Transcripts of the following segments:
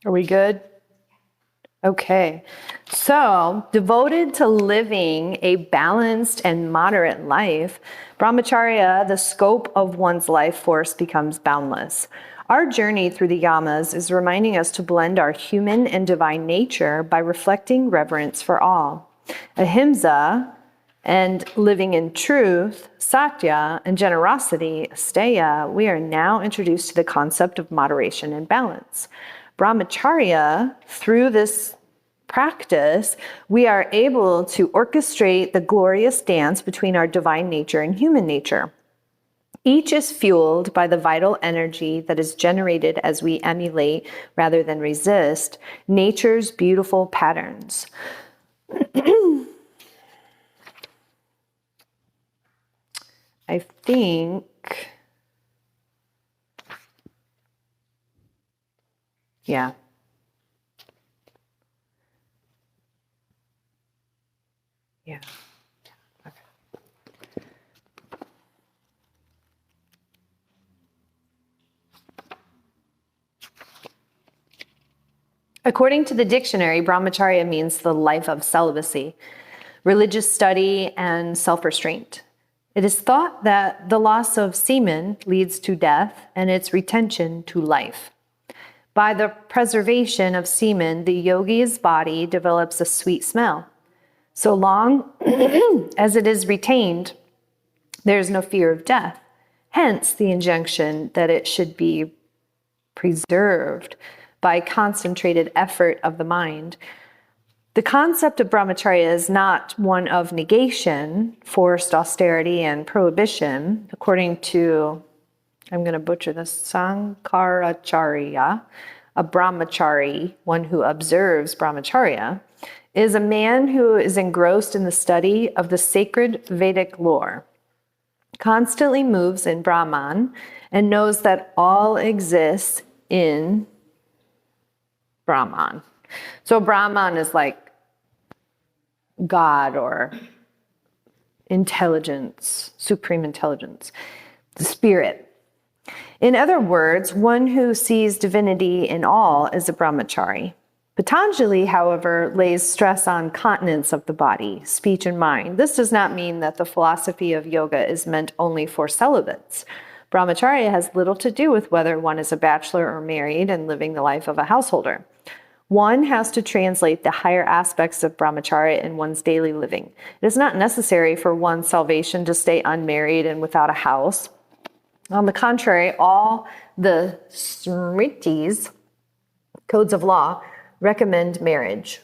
Are we good? Okay. So, devoted to living a balanced and moderate life, Brahmacharya, the scope of one's life force, becomes boundless. Our journey through the yamas is reminding us to blend our human and divine nature by reflecting reverence for all. Ahimsa and living in truth, satya, and generosity, asteya, we are now introduced to the concept of moderation and balance. Brahmacharya, through this practice, we are able to orchestrate the glorious dance between our divine nature and human nature. Each is fueled by the vital energy that is generated as we emulate rather than resist nature's beautiful patterns. I think yeah. Yeah. Okay. According to the dictionary, Brahmacharya means the life of celibacy, religious study, and self-restraint. It is thought that the loss of semen leads to death and its retention to life. By the preservation of semen, the yogi's body develops a sweet smell. So long as it is retained, there is no fear of death. Hence, the injunction that it should be preserved by concentrated effort of the mind. The concept of Brahmacharya is not one of negation, forced austerity, and prohibition. According to, I'm going to butcher this, Sankaracharya, a Brahmachari, one who observes Brahmacharya, is a man who is engrossed in the study of the sacred Vedic lore, constantly moves in Brahman, and knows that all exists in Brahman. So Brahman is like God or intelligence, supreme intelligence, the spirit. In other words, one who sees divinity in all is a brahmachari. Patanjali, however, lays stress on continence of the body, speech, and mind. This does not mean that the philosophy of yoga is meant only for celibates. Brahmacharya has little to do with whether one is a bachelor or married and living the life of a householder. One has to translate the higher aspects of brahmacharya in one's daily living. It is not necessary for one's salvation to stay unmarried and without a house. On the contrary, all the smritis, codes of law, recommend marriage.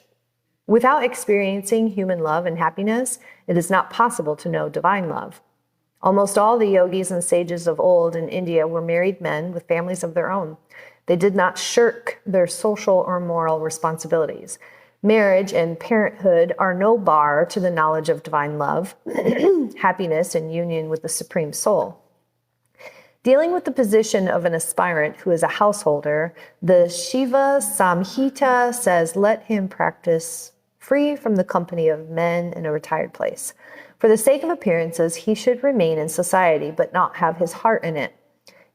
Without experiencing human love and happiness, it is not possible to know divine love. Almost all the yogis and sages of old in India were married men with families of their own. They did not shirk their social or moral responsibilities. Marriage and parenthood are no bar to the knowledge of divine love, happiness, and union with the Supreme Soul. Dealing with the position of an aspirant who is a householder, the Shiva Samhita says, let him practice free from the company of men in a retired place. For the sake of appearances, he should remain in society, but not have his heart in it.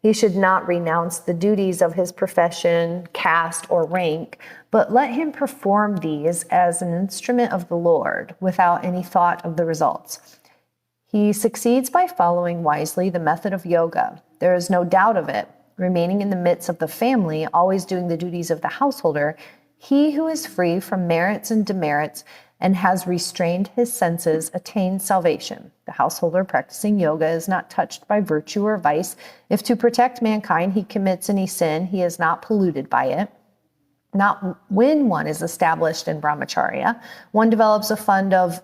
He should not renounce the duties of his profession, caste, or rank, but let him perform these as an instrument of the Lord, without any thought of the results. He succeeds by following wisely the method of yoga. There is no doubt of it. Remaining in the midst of the family, always doing the duties of the householder, he who is free from merits and demerits and has restrained his senses attains salvation. The householder practicing yoga is not touched by virtue or vice. If to protect mankind he commits any sin, he is not polluted by it. Not when one is established in brahmacharya, one develops a fund of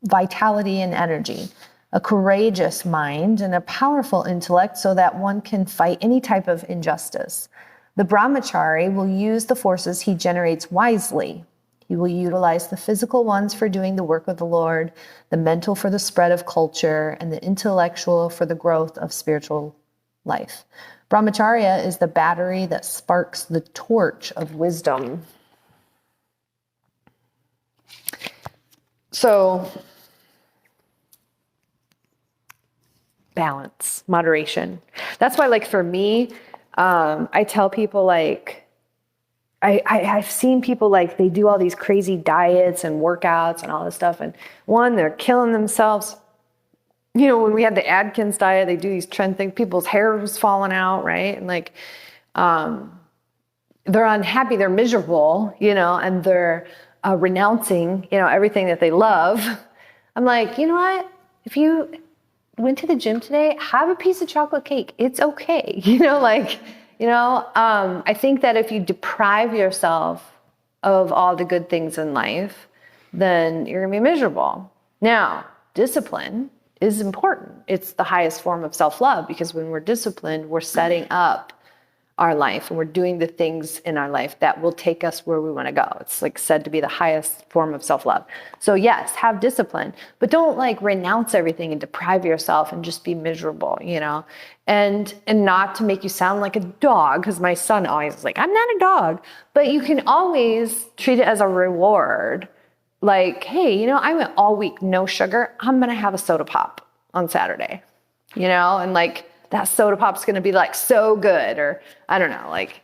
vitality and energy, a courageous mind, and a powerful intellect so that one can fight any type of injustice. The brahmachari will use the forces he generates wisely. He will utilize the physical ones for doing the work of the Lord, the mental for the spread of culture, and the intellectual for the growth of spiritual life. Brahmacharya is the battery that sparks the torch of wisdom. So, balance, moderation. That's why, like, for me, I tell people, like, I've seen people like they do all these crazy diets and workouts and all this stuff. And one, they're killing themselves. You know, when we had the Atkins diet, they do these trend things. People's hair was falling out, right? And like, they're unhappy, they're miserable, you know, and they're renouncing, you know, everything that they love. I'm like, you know what? If you went to the gym today, have a piece of chocolate cake. It's okay. You know, like, you know, I think that if you deprive yourself of all the good things in life, then you're going to be miserable. Now, discipline is important. It's the highest form of self-love, because when we're disciplined, we're setting up our life and we're doing the things in our life that will take us where we want to go. It's like said to be the highest form of self-love. So yes, have discipline, but don't like renounce everything and deprive yourself and just be miserable, you know, and not to make you sound like a dog. Cause my son always is like, I'm not a dog, but you can always treat it as a reward. Like, hey, you know, I went all week, no sugar. I'm going to have a soda pop on Saturday, you know, and like, that soda pop's going to be like so good, or I don't know, like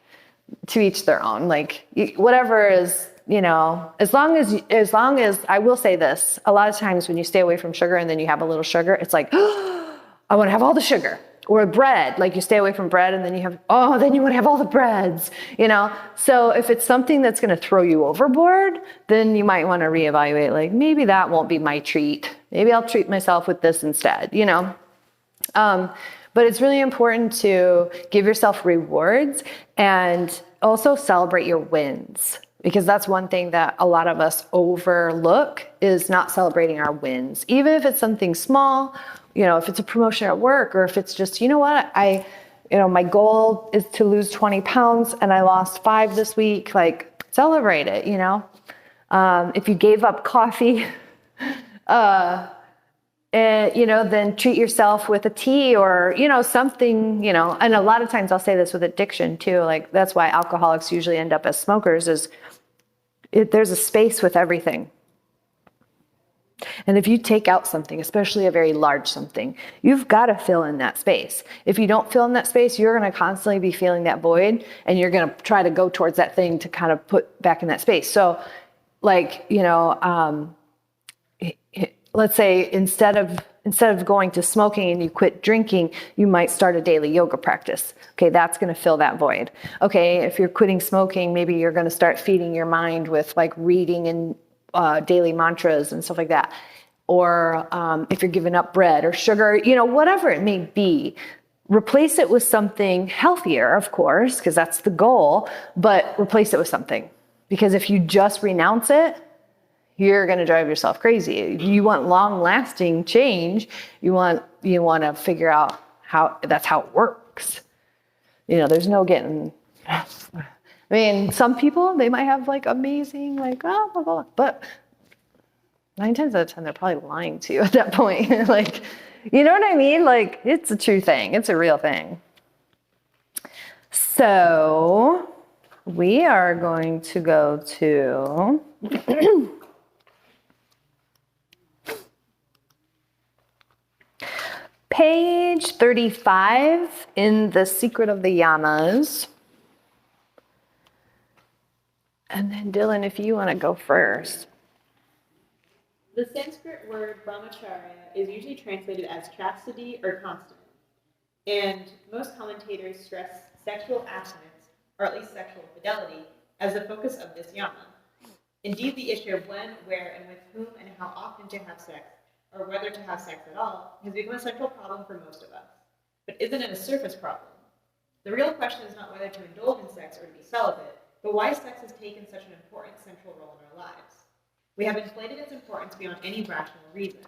to each their own, like whatever is, you know, as long as I will say this, a lot of times when you stay away from sugar and then you have a little sugar, it's like, oh, I want to have all the sugar. Or bread, like you stay away from bread and then you have, oh, then you want to have all the breads, you know? So if it's something that's going to throw you overboard, then you might want to reevaluate, like maybe that won't be my treat. Maybe I'll treat myself with this instead, you know? But it's really important to give yourself rewards and also celebrate your wins, because that's one thing that a lot of us overlook, is not celebrating our wins. Even if it's something small, you know, if it's a promotion at work, or if it's just, you know what, my goal is to lose 20 pounds and I lost 5 this week, like celebrate it, you know? If you gave up coffee, and, you know, then treat yourself with a tea or, you know, something, you know, and a lot of times I'll say this with addiction too. Like that's why alcoholics usually end up as smokers, is there's a space with everything. And if you take out something, especially a very large something, you've got to fill in that space. If you don't fill in that space, you're going to constantly be feeling that void, and you're going to try to go towards that thing to kind of put back in that space. So like, you know, let's say instead of going to smoking and you quit drinking, you might start a daily yoga practice. Okay, that's going to fill that void. Okay, if you're quitting smoking, maybe you're going to start feeding your mind with like reading and daily mantras and stuff like that. Or if you're giving up bread or sugar, you know, whatever it may be, replace it with something healthier, of course, because that's the goal, but replace it with something. Because if you just renounce it, you're going to drive yourself crazy. You want long-lasting change. You want to figure out how it works. You know, there's no getting. I mean, some people, they might have like amazing, like blah, blah, blah, but 9 times out of 10, they're probably lying to you at that point. Like, you know what I mean? Like, it's a true thing. It's a real thing. So we are going to go to page 35 in The Secret of the Yamas. And then Dylan, if you want to go first. The Sanskrit word Brahmacharya is usually translated as chastity or continence. And most commentators stress sexual abstinence, or at least sexual fidelity, as the focus of this yama. Indeed, the issue of when, where, and with whom and how often to have sex, or whether to have sex at all, has become a central problem for most of us. But isn't it a surface problem? The real question is not whether to indulge in sex or to be celibate, but why sex has taken such an important central role in our lives. We have inflated its importance beyond any rational reason.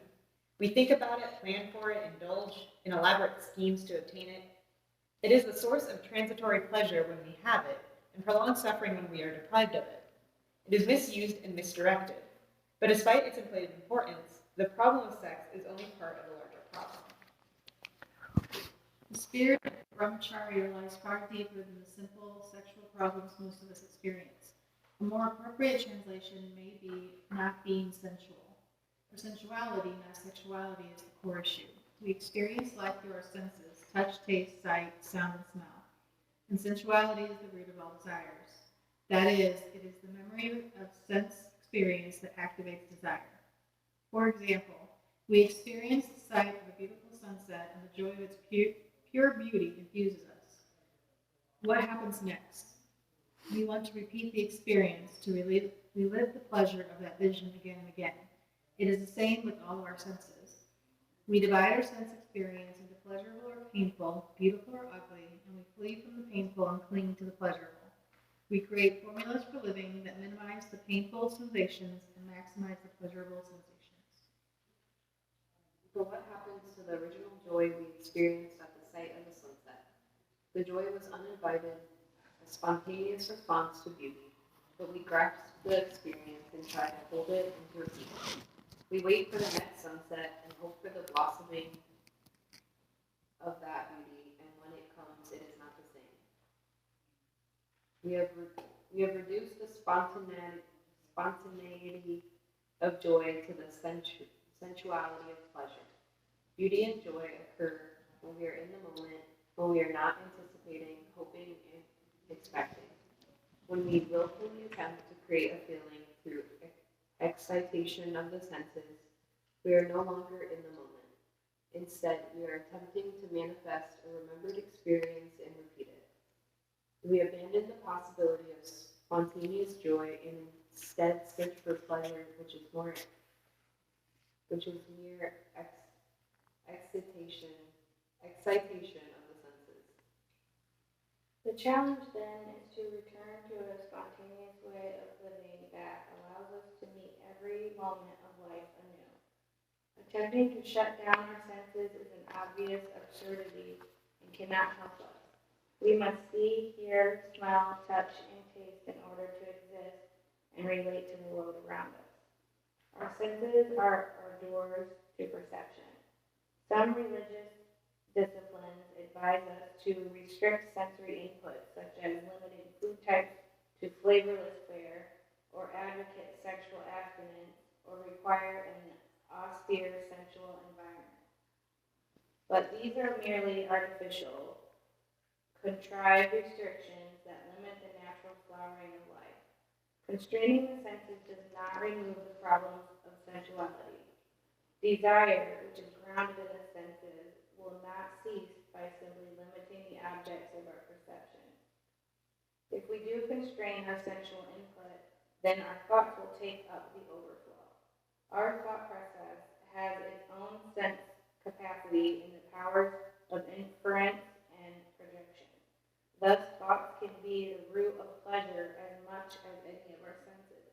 We think about it, plan for it, indulge in elaborate schemes to obtain it. It is the source of transitory pleasure when we have it, and prolonged suffering when we are deprived of it. It is misused and misdirected. But despite its inflated importance, the problem of sex is only part of a larger problem. The spirit of Brahmacharya lies far deeper than the simple sexual problems most of us experience. A more appropriate translation may be not being sensual. For sensuality, not sexuality, is the core issue. We experience life through our senses, touch, taste, sight, sound, and smell. And sensuality is the root of all desires. That is, it is the memory of sense experience that activates desire. For example, we experience the sight of a beautiful sunset and the joy of its pure beauty infuses us. What happens next? We want to repeat the experience to relive the pleasure of that vision again and again. It is the same with all of our senses. We divide our sense experience into pleasurable or painful, beautiful or ugly, and we flee from the painful and cling to the pleasurable. We create formulas for living that minimize the painful sensations and maximize the pleasurable sensations. But what happens to the original joy we experienced at the sight of the sunset? The joy was uninvited, a spontaneous response to beauty, but we grasp the experience and try to hold it and repeat it. We wait for the next sunset and hope for the blossoming of that beauty, and when it comes, it is not the same. We have reduced the spontaneity of joy to the sensuality of pleasure. Beauty and joy occur when we are in the moment, when we are not anticipating, hoping, and expecting. When we willfully attempt to create a feeling through excitation of the senses, we are no longer in the moment. Instead, we are attempting to manifest a remembered experience and repeat it. We abandon the possibility of spontaneous joy and instead search for pleasure, which is mere excitation of the senses. The challenge then is to return to a spontaneous way of living that allows us to meet every moment of life anew. Attempting to shut down our senses is an obvious absurdity and cannot help us. We must see, hear, smell, touch, and taste in order to exist and relate to the world around us. Our senses are our doors to perception. Some religious disciplines advise us to restrict sensory input, such as limiting food types to flavorless fare, or advocate sexual abstinence, or require an austere sensual environment. But these are merely artificial, contrived restrictions that limit the natural flowering of life. Constraining the senses does not remove the problems of sensuality. Desire, which is grounded in the senses, will not cease by simply limiting the objects of our perception. If we do constrain our sensual input, then our thoughts will take up the overflow. Our thought process has its own sense capacity in the powers of inference and projection. Thus, thoughts can be the root of pleasure as much as any of our senses.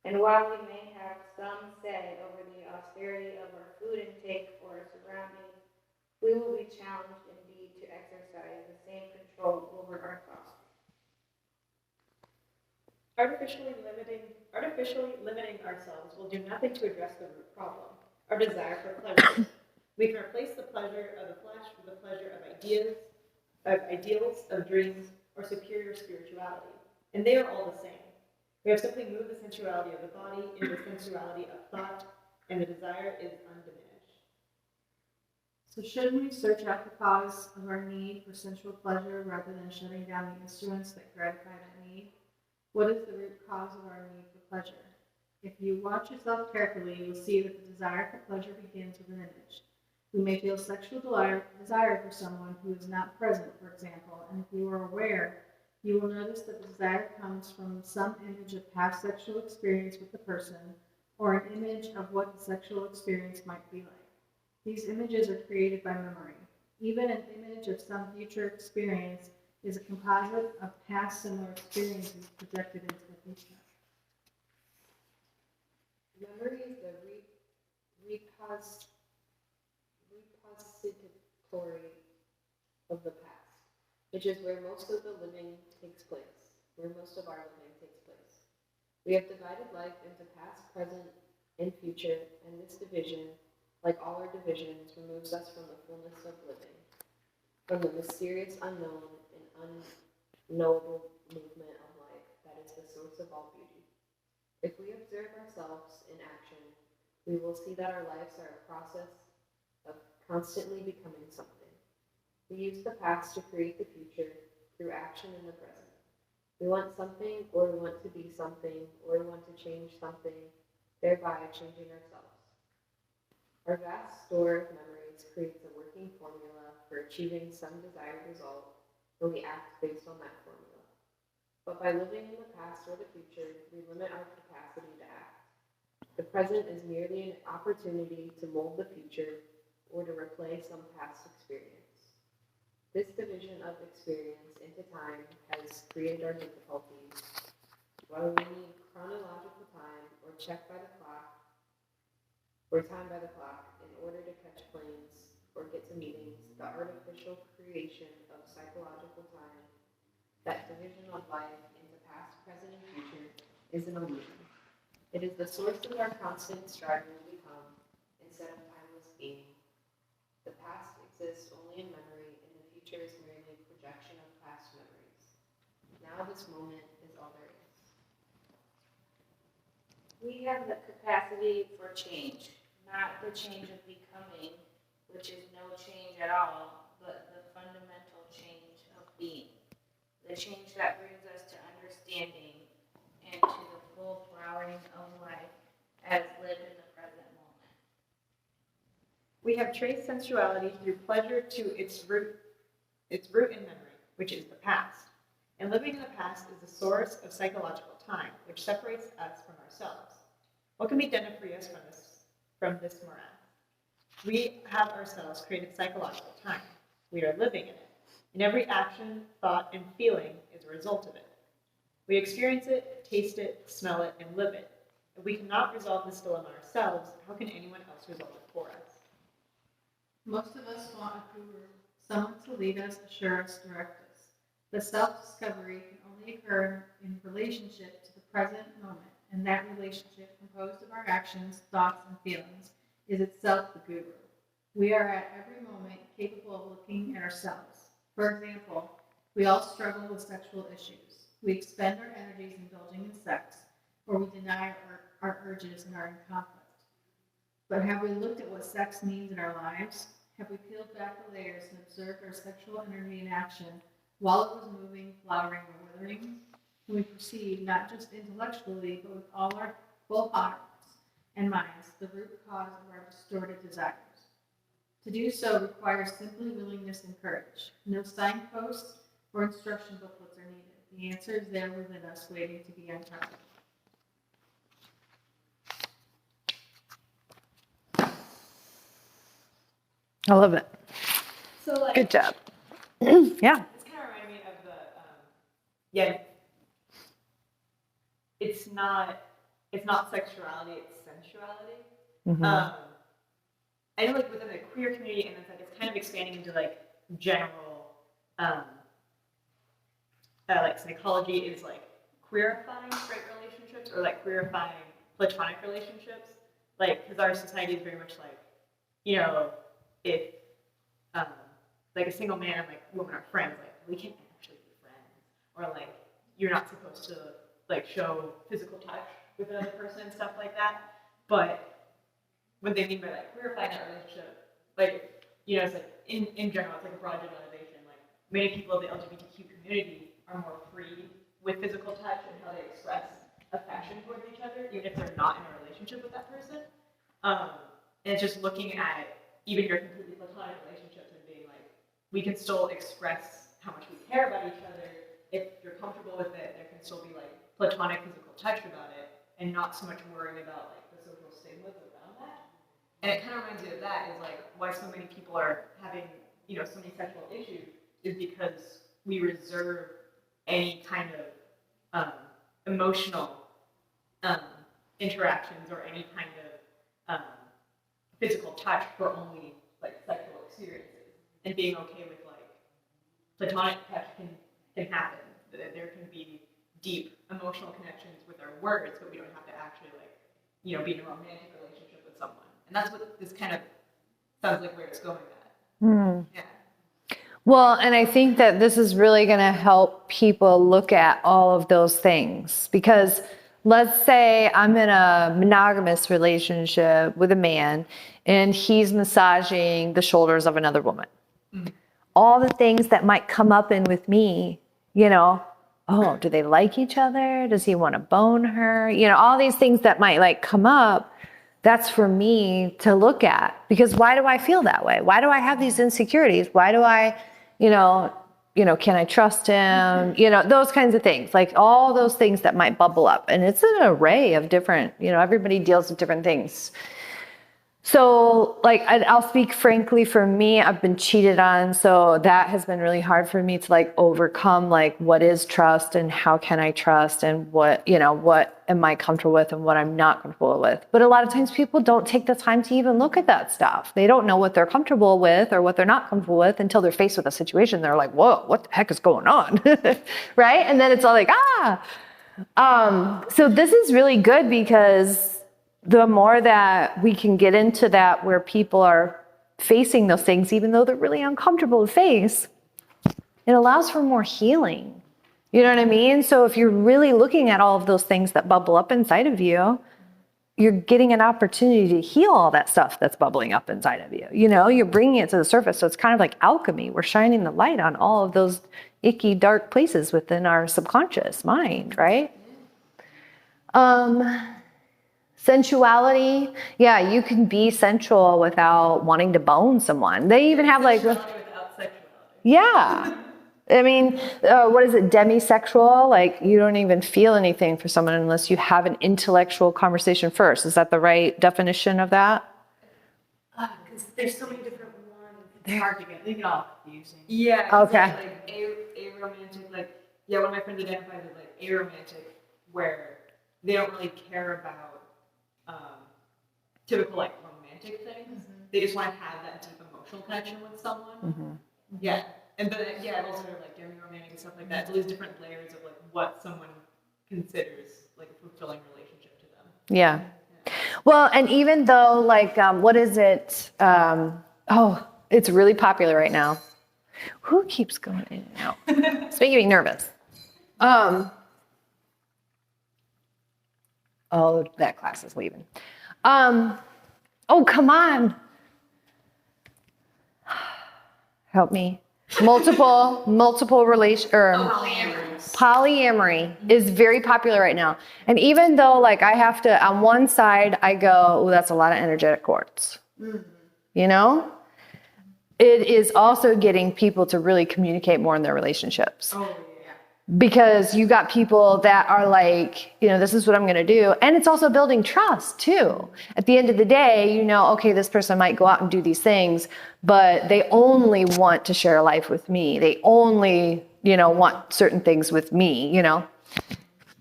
And while we may have some say over the austerity of our food intake or our surroundings, we will be challenged indeed to exercise the same control over our thoughts. Artificially limiting ourselves will do nothing to address the root problem, our desire for pleasure. We can replace the pleasure of the flesh with the pleasure of ideals, of dreams, or superior spirituality. And they are all the same. We have simply moved the sensuality of the body into the sensuality of thought, and the desire is undiminished. So shouldn't we search out the cause of our need for sensual pleasure rather than shutting down the instruments that gratify that need? What is the root cause of our need for pleasure? If you watch yourself carefully, you'll see that the desire for pleasure begins with an image. We may feel sexual desire for someone who is not present, for example, and if you are aware, you will notice that the desire comes from some image of past sexual experience with the person, or an image of what the sexual experience might be like. These images are created by memory. Even an image of some future experience is a composite of past similar experiences projected into the future. Memory is the repository of the past, which is where most of the living takes place, where most of our living takes place. We have divided life into past, present, and future, and this division, like all our divisions, removes us from the fullness of living, from the mysterious unknown and unknowable movement of life that is the source of all beauty. If we observe ourselves in action, we will see that our lives are a process of constantly becoming something. We use the past to create the future through action in the present. We want something, or we want to be something, or we want to change something, thereby changing ourselves. Our vast store of memories creates a working formula for achieving some desired result when we act based on that formula. But by living in the past or the future, we limit our capacity to act. The present is merely an opportunity to mold the future or to replay some past experience. This division of experience into time has created our difficulties. While we need chronological time or check by the clock, or time by the clock in order to catch planes or get to meetings, the artificial creation of psychological time, that division of life into past, present, and future, is an illusion. It is the source of our constant striving to become, instead of timeless being. The past exists only in memory, and the future is merely a projection of past memories. Now this moment is all there is. We have the capacity for change, not the change of becoming, which is no change at all, but the fundamental change of being. The change that brings us to understanding and to the full flowering of life as lived in the present moment. We have traced sensuality through pleasure to its root in memory, which is the past. And living in the past is the source of psychological time, which separates us from ourselves. What can be done to free us from this morass? We have ourselves created psychological time. We are living in it. And every action, thought, and feeling is a result of it. We experience it, taste it, smell it, and live it. If we cannot resolve this dilemma ourselves, how can anyone else resolve it for us? Most of us want a guru, someone to lead us, assure us, direct us. But self-discovery can only occur in relationship to the present moment, and that relationship, composed of our actions, thoughts, and feelings, is itself the guru. We are at every moment capable of looking at ourselves. For example, we all struggle with sexual issues. We expend our energies indulging in sex, or we deny our urges and are in conflict. But have we looked at what sex means in our lives? Have we peeled back the layers and observed our sexual energy in action while it was moving, flowering, or withering? We perceive, not just intellectually, but with all our full hearts and minds, the root cause of our distorted desires. To do so requires simply willingness and courage. No signposts or instruction booklets are needed. The answer is there within us, waiting to be uncovered. I love it. So, like, Good job. Yeah. This kind of reminded me of it's not sexuality, it's sensuality. Mhm. I know, like, within the queer community, and it's kind of expanding into like general, like psychology is like queerifying straight relationships or like queerifying platonic relationships, like because our society is very much like, if like a single man and like woman are friends, like we can't actually be friends, or like you're not supposed to like show physical touch with another person and stuff like that. But what they mean by like queerifying that relationship, like it's like in general, it's like a broad generalization. Like many people of the LGBTQ community are more free with physical touch and how they express affection towards each other, even if they're not in a relationship with that person. And it's just looking at even your completely platonic relationships and being like, we can still express how much we care about each other. If you're comfortable with it, there can still be like platonic physical touch about it, and not so much worrying about like the social stigmas around that. And it kind of reminds me of that, is like why so many people are having so many sexual issues, is because we reserve any kind of emotional interactions or any kind of physical touch for only like sexual experiences, and being okay with like platonic touch can happen. There can be deep emotional connections with our words, but we don't have to actually like be in a romantic relationship with someone. And that's what this kind of sounds like where it's going at. Yeah. Well, and I think that this is really going to help people look at all of those things, because let's say I'm in a monogamous relationship with a man and he's massaging the shoulders of another woman. All the things that might come up in with me, oh, do they like each other? Does he want to bone her? All these things that might like come up. That's for me to look at, because why do I feel that way? Why do I have these insecurities? Why do I, can I trust him? Those kinds of things, like all those things that might bubble up. And it's an array of different, everybody deals with different things. So like, I'll speak frankly for me, I've been cheated on. So that has been really hard for me to like overcome, like what is trust and how can I trust and what am I comfortable with and what I'm not comfortable with. But a lot of times people don't take the time to even look at that stuff. They don't know what they're comfortable with or what they're not comfortable with until they're faced with a situation. They're like, whoa, what the heck is going on? Right? And then it's all like, so this is really good, because the more that we can get into that, where people are facing those things, even though they're really uncomfortable to face, it allows for more healing. You know what I mean? So if you're really looking at all of those things that bubble up inside of you, you're getting an opportunity to heal all that stuff that's bubbling up inside of you. You're bringing it to the surface. So it's kind of like alchemy. We're shining the light on all of those icky, dark places within our subconscious mind, right? Sensuality. Yeah, you can be sensual without wanting to bone someone. They even have like, Without sexuality. yeah. I mean, what is it? Demisexual? Like you don't even feel anything for someone unless you have an intellectual conversation first. Is that the right definition of that? Because there's so many different ones. It's hard to get. They get all confusing. Yeah. Okay. Like aromantic, like, one of my friends identifies as like aromantic, where they don't really care about typical like romantic things. They just want to have that deep emotional connection with someone. Yeah. And then I've also heard like demi-romantic and stuff like that. So there's different layers of like what someone considers like a fulfilling relationship to them. Yeah. Well, and even though like, what is it? It's really popular right now. Who keeps going in and out? It's making me nervous. That class is leaving. Come on. Help me. Multiple relation or polyamory is very popular right now. And even though like I have to, on one side, I go, oh, that's a lot of energetic cords. It is also getting people to really communicate more in their relationships. Because you got people that are like, this is what I'm going to do. And it's also building trust too. At the end of the day, okay, this person might go out and do these things, but they only want to share a life with me. They only, want certain things with me,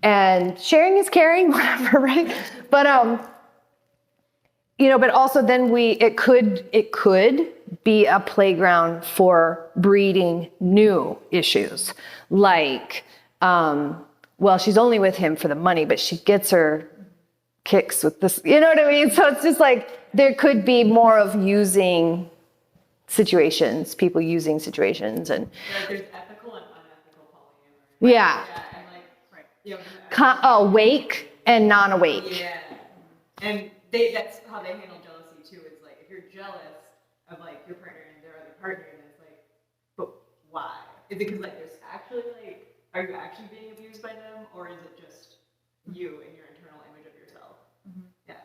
and sharing is caring, whatever, right? But, but also then it could be a playground for breeding new issues. Like, she's only with him for the money, but she gets her kicks with this, you know what I mean? So it's just like, there could be more of using situations, people using situations. And there's ethical and unethical polyamory. Yeah. And like, awake and non-awake. Yeah. And that's how they handle jealousy too. Is like, if you're jealous of like your partner and their other partner, then it's like, but why? Is it because like there's actually like, are you actually being abused by them, or is it just you and your internal image of yourself? Yeah.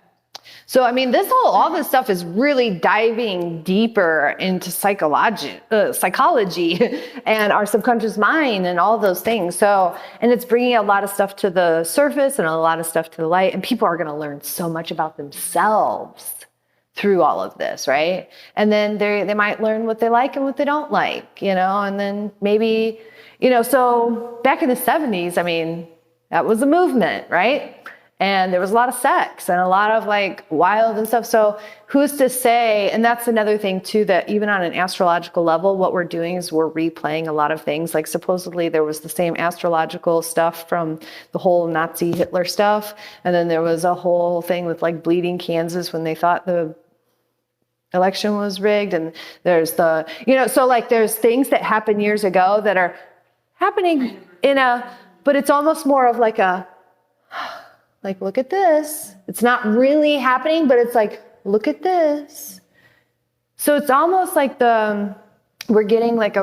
So, I mean, all this stuff is really diving deeper into psychology and our subconscious mind and all those things. So, and it's bringing a lot of stuff to the surface and a lot of stuff to the light, and people are going to learn so much about themselves through all of this, right? And then they might learn what they like and what they don't like, and then maybe, so back in the 70s, I mean, that was a movement, right? And there was a lot of sex and a lot of like wild and stuff. So who's to say, and that's another thing too, that even on an astrological level, what we're doing is we're replaying a lot of things. Like supposedly there was the same astrological stuff from the whole Nazi Hitler stuff. And then there was a whole thing with like bleeding Kansas when they thought the election was rigged. And there's the, so like there's things that happened years ago that are happening but it's almost more of like like, look at this. It's not really happening, but it's like, look at this. So it's almost like we're getting like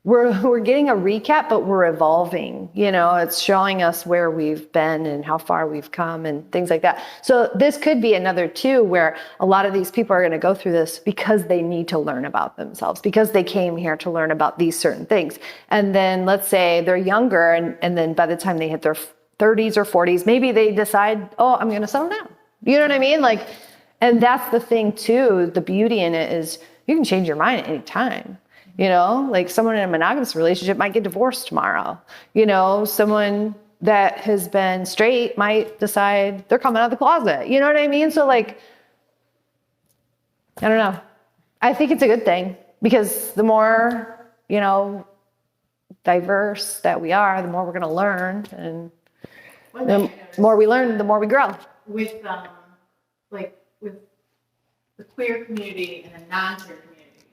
we're getting a recap, but we're evolving. It's showing us where we've been and how far we've come and things like that. So this could be another too, where a lot of these people are going to go through this because they need to learn about themselves, because they came here to learn about these certain things. And then let's say they're younger, and then by the time they hit their 30s or 40s, maybe they decide, oh, I'm going to settle down. You know what I mean? And that's the thing too. The beauty in it is you can change your mind at any time. Someone in a monogamous relationship might get divorced tomorrow. Someone that has been straight might decide they're coming out of the closet. You know what I mean? So I don't know. I think it's a good thing, because the more, diverse that we are, the more we're going to learn. And the more we learn, the more we grow. With with the queer community and the non-queer community.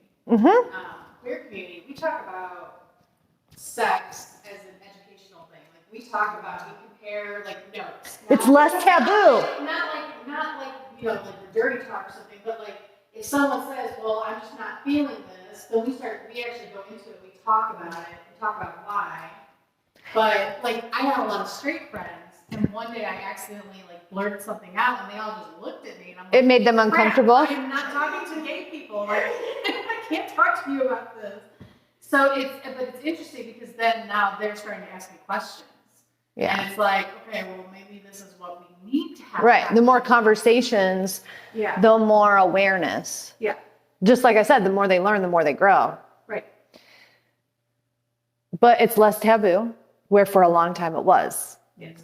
Queer community, we talk about sex as an educational thing. We talk about, we compare notes. It's less taboo. Not like the dirty talk or something, but if someone says, well, I'm just not feeling this, then we actually go into it, we talk about it, we talk about why. But I have a lot of straight friends, and one day I accidentally blurted something out, and they all just looked at me, and I'm like, it made them uncomfortable. I'm not talking to gay people. I can't talk to you about this. So but it's interesting, because then now they're starting to ask me questions. Yeah. And it's okay, well, maybe this is what we need to have. Right. The more conversations, the more awareness. Yeah. Just like I said, the more they learn, the more they grow. Right. But it's less taboo, where for a long time it was. Yes.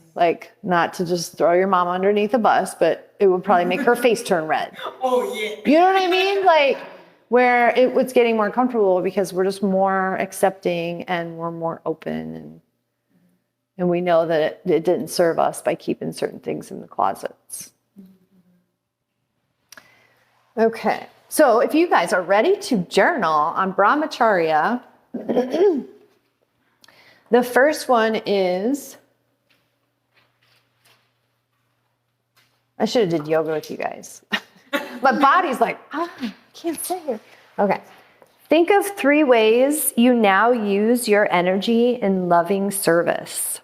Not to just throw your mom underneath a bus, but it would probably make her face turn red. Oh, yeah. You know what I mean? Where it's getting more comfortable, because we're just more accepting and we're more open, and we know that it didn't serve us by keeping certain things in the closets. Okay. So if you guys are ready to journal on Brahmacharya, the first one is, I should have did yoga with you guys. My body's I can't say it. Okay. Think of 3 ways you now use your energy in loving service.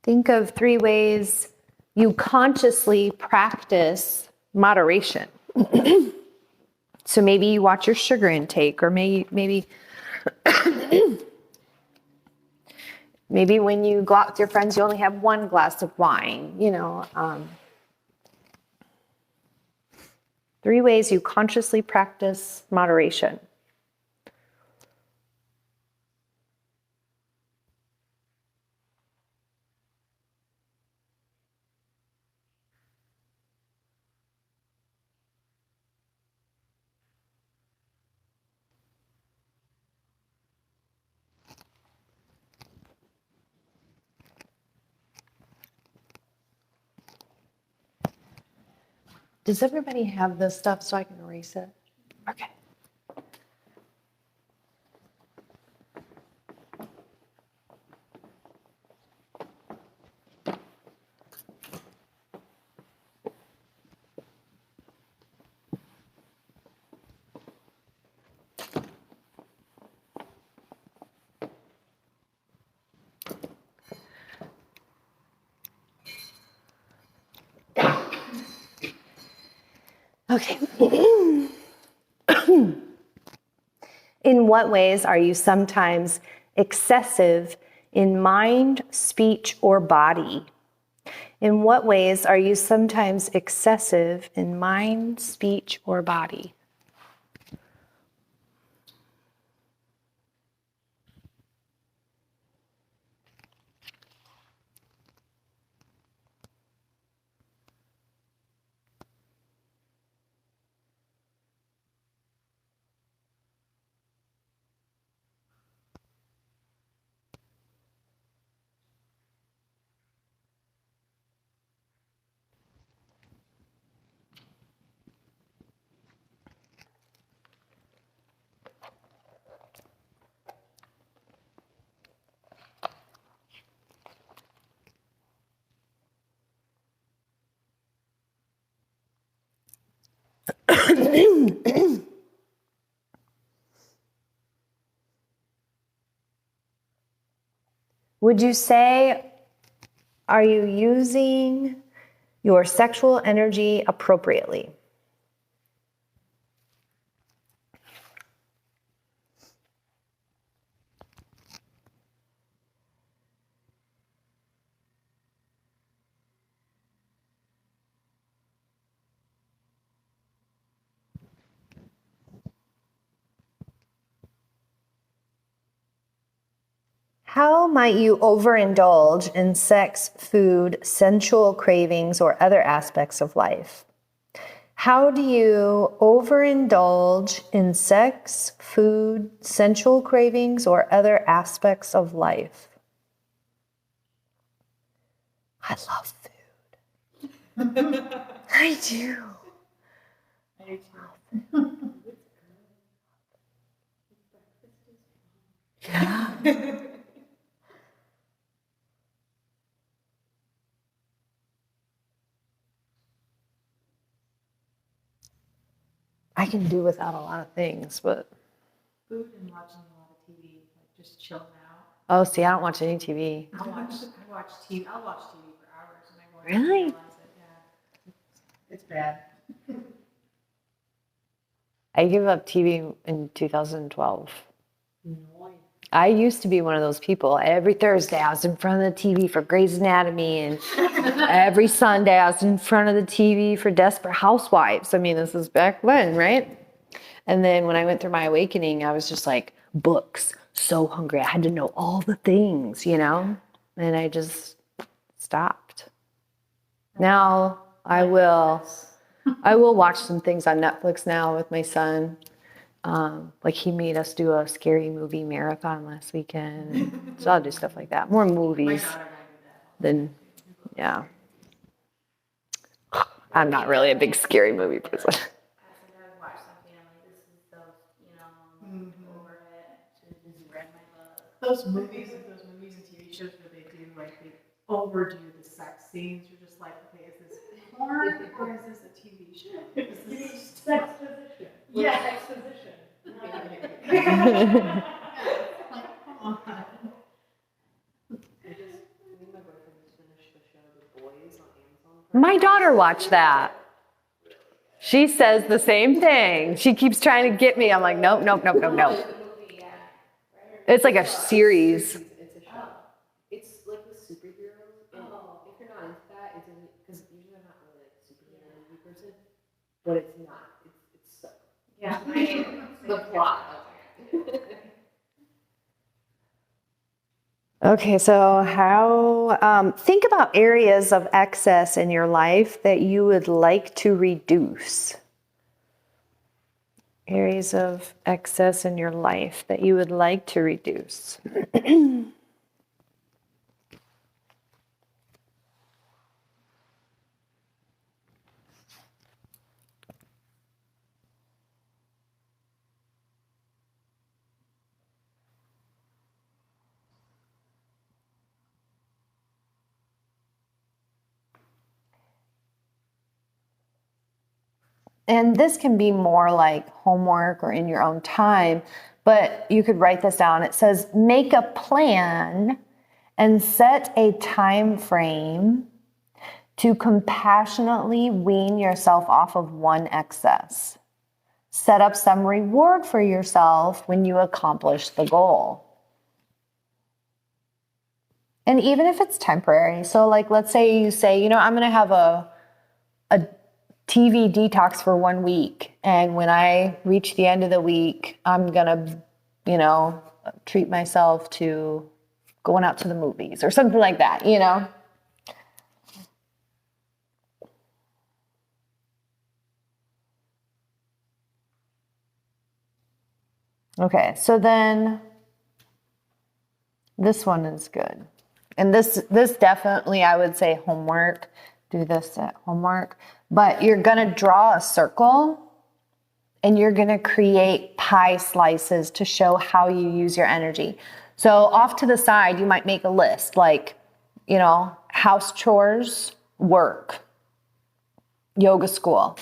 Think of 3 ways you consciously practice moderation. So maybe you watch your sugar intake, or maybe when you go out with your friends, you only have 1 glass of wine. 3 ways you consciously practice moderation. Does everybody have this stuff so I can erase it? Okay. Okay. In what ways are you sometimes excessive in mind, speech, or body? In what ways are you sometimes excessive in mind, speech, or body? Would you say, are you using your sexual energy appropriately? How might you overindulge in sex, food, sensual cravings, or other aspects of life? How do you overindulge in sex, food, sensual cravings, or other aspects of life? I love food. I do. I do too. Yeah. I can do without a lot of things, but Food and watching a lot of TV, like just chilling out. oh, see, I don't watch any TV. I watch TV. I'll watch TV for hours and I won't Really? realize it. Yeah, it's bad. I gave up TV in 2012. I used to be one of those people. Every Thursday, I was in front of the TV for Grey's Anatomy, and every Sunday, I was in front of the TV for Desperate Housewives. I mean, this is back when, right? And then when I went through my awakening, I was just like, books, so hungry. I had to know all the things, you know? And I just stopped. Now I will watch some things on Netflix now with my son. Like he made us do a scary movie marathon last weekend. So I'll do stuff like that. More movies than, yeah. I'm not really a big scary movie person. I watch something, I'm like, this is so, over it. Just read my book. Those movies and TV shows where they do, like, they overdo the sex scenes, you're just like, okay, is this porn or is this a TV show? This is sex position. Yeah. Sex position. Like, come on. My daughter watched that. She says the same thing. She keeps trying to get me. I'm like, nope. It's like a series. It's a show. It's like with superheroes. And if you're not into that, it's because usually I'm not really like a superhero movie person, but it's not. It's so. Yeah. The plot. Okay, so how, think about areas of excess in your life that you would like to reduce. Areas of excess in your life that you would like to reduce. And this can be more like homework or in your own time, but you could write this down. It says, make a plan and set a time frame to compassionately wean yourself off of one excess. Set up some reward for yourself when you accomplish the goal. And even if it's temporary, so like, let's say you say, I'm going to have a TV detox for 1 week. And when I reach the end of the week, I'm going to, treat myself to going out to the movies or something like that, Okay, so then this one is good. And this definitely, I would say homework, do this at homework, but you're gonna draw a circle and you're gonna create pie slices to show how you use your energy. So off to the side, you might make a list like, house chores, work, yoga school,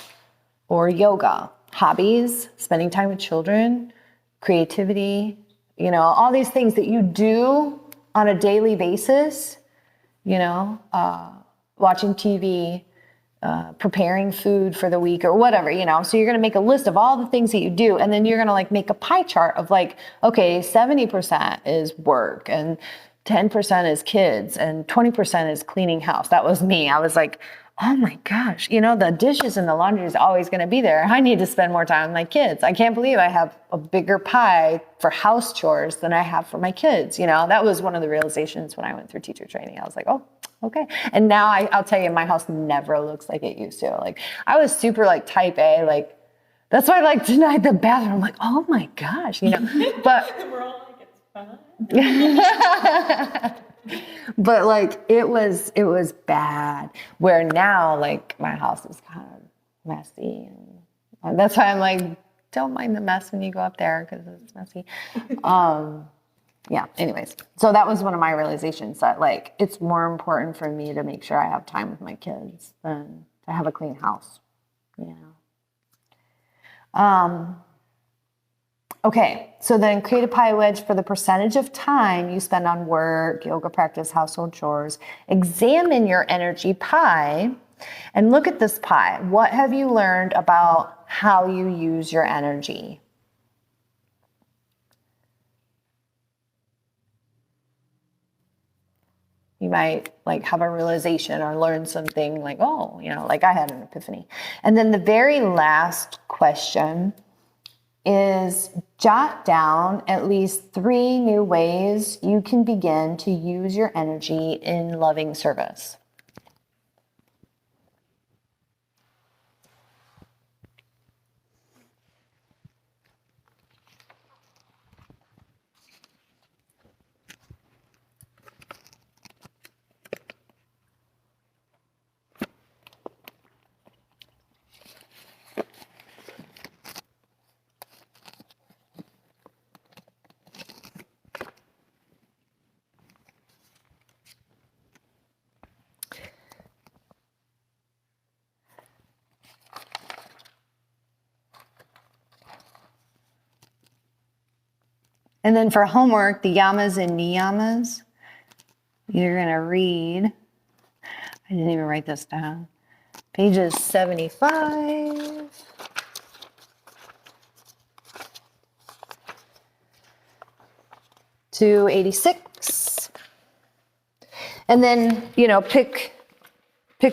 or yoga, hobbies, spending time with children, creativity, all these things that you do on a daily basis, watching TV, preparing food for the week or whatever, so you're going to make a list of all the things that you do. And then you're going to like make a pie chart of like, okay, 70% is work and 10% is kids and 20% is cleaning house. That was me. I was like, oh my gosh, the dishes and the laundry is always going to be there. I need to spend more time with my kids. I can't believe I have a bigger pie for house chores than I have for my kids. That was one of the realizations when I went through teacher training. I was like, oh, okay. And now I'll tell you, my house never looks like it used to. Like I was super like type A, like that's why I like tonight the bathroom. I'm like, oh my gosh, but We're all like, it's fine. But like it was bad. Where now like my house is kind of messy, and that's why I'm like, don't mind the mess when you go up there because it's messy. Yeah. Anyways, so that was one of my realizations that like it's more important for me to make sure I have time with my kids than to have a clean house. Okay, so then create a pie wedge for the percentage of time you spend on work, yoga practice, household chores. Examine your energy pie and look at this pie. What have you learned about how you use your energy? You might like have a realization or learn something like, oh, like I had an epiphany. And then the very last question is jot down at least 3 new ways you can begin to use your energy in loving service. And then for homework, the yamas and niyamas, you're going to read, I didn't even write this down, pages 75 to 86. And then, pick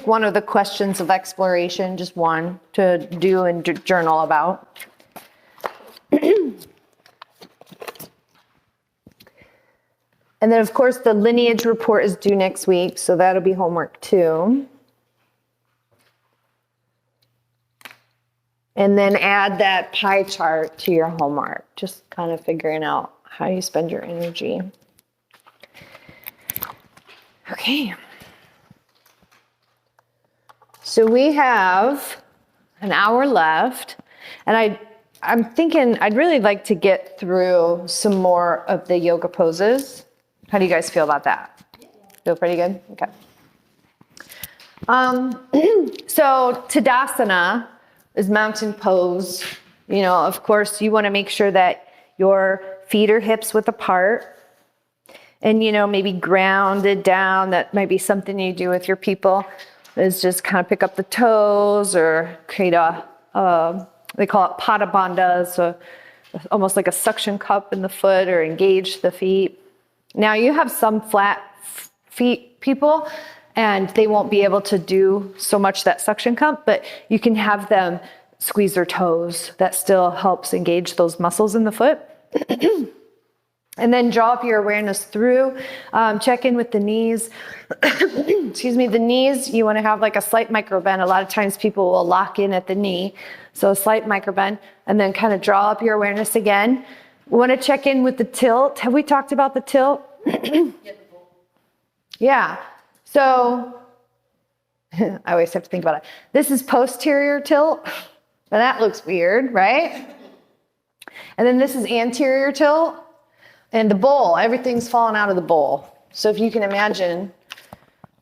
one of the questions of exploration, just one to do and journal about. And then, of course, the lineage report is due next week, so that'll be homework too. And then add that pie chart to your homework, just kind of figuring out how you spend your energy. Okay. So we have an hour left, and I'm thinking I'd really like to get through some more of the yoga poses. How do you guys feel about that? Feel pretty good? Okay. So Tadasana is mountain pose. Of course, you want to make sure that your feet are hips width apart and, maybe grounded down. That might be something you do with your people, is just kind of pick up the toes or create they call it pada bandha, so almost like a suction cup in the foot, or engage the feet. Now you have some flat feet people, and they won't be able to do so much that suction cup, but you can have them squeeze their toes. That still helps engage those muscles in the foot. And then draw up your awareness through. Check in with the knees. Excuse me, the knees, you want to have like a slight micro bend. A lot of times people will lock in at the knee. So a slight micro bend, and then kind of draw up your awareness again. We want to check in with the tilt. Have we talked about the tilt? Yeah. So I always have to think about it. This is posterior tilt. Now that looks weird, right? And then this is anterior tilt. And the bowl, everything's falling out of the bowl. So if you can imagine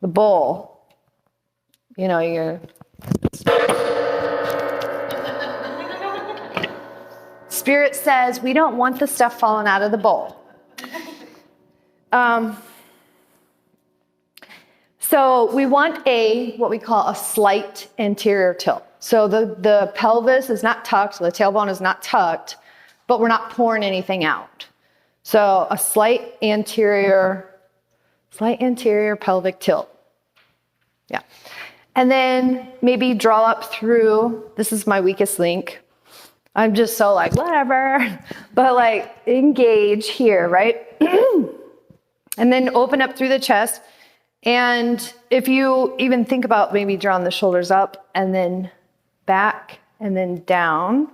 the bowl, you know, you're... Spirit says we don't want the stuff falling out of the bowl. So we want what we call a slight anterior tilt. So the pelvis is not tucked, the tailbone is not tucked, but we're not pouring anything out. So a slight anterior pelvic tilt. Yeah. And then maybe draw up through, this is my weakest link. I'm just so like, whatever, but like engage here, right? And then open up through the chest. And if you even think about maybe drawing the shoulders up and then back and then down.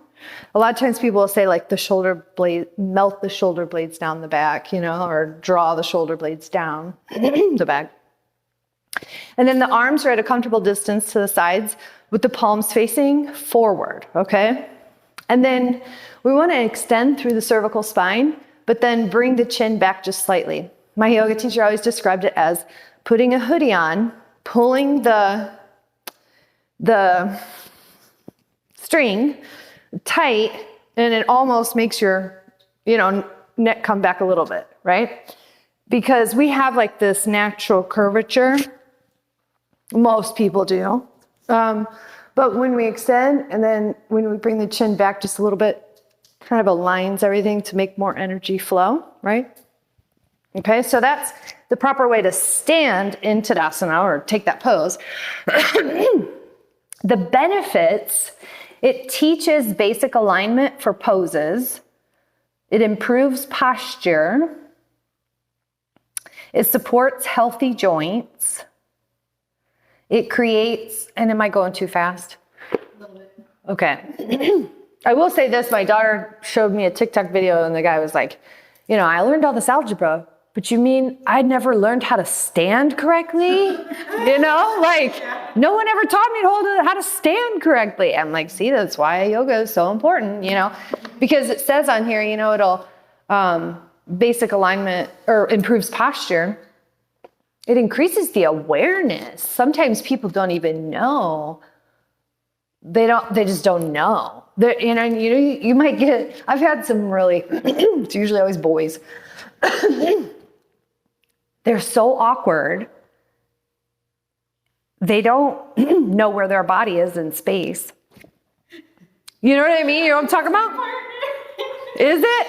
A lot of times people will say like melt the shoulder blades down the back, you know, or draw the shoulder blades down the back. And then the arms are at a comfortable distance to the sides with the palms facing forward, okay? And then we want to extend through the cervical spine, but then bring the chin back just slightly. My yoga teacher always described it as putting a hoodie on, pulling the string tight, and it almost makes your, neck come back a little bit, right? Because we have like this natural curvature. Most people do. But when we extend and then when we bring the chin back just a little bit, kind of aligns everything to make more energy flow, right? Okay, so that's the proper way to stand in Tadasana or take that pose. The benefits, it teaches basic alignment for poses. It improves posture. It supports healthy joints. It creates, and am I going too fast? A little bit. Okay. I will say this, my daughter showed me a TikTok video and the guy was like, I learned all this algebra, but you mean I'd never learned how to stand correctly? Like no one ever taught me how to stand correctly. I'm like, see, that's why yoga is so important, because it says on here, it'll basic alignment or improves posture. It increases the awareness. Sometimes people don't even know. They just don't know. You might get, I've had some really, it's usually always boys. They're so awkward. They don't know where their body is in space. You know what I mean? You know what I'm talking about? Is it?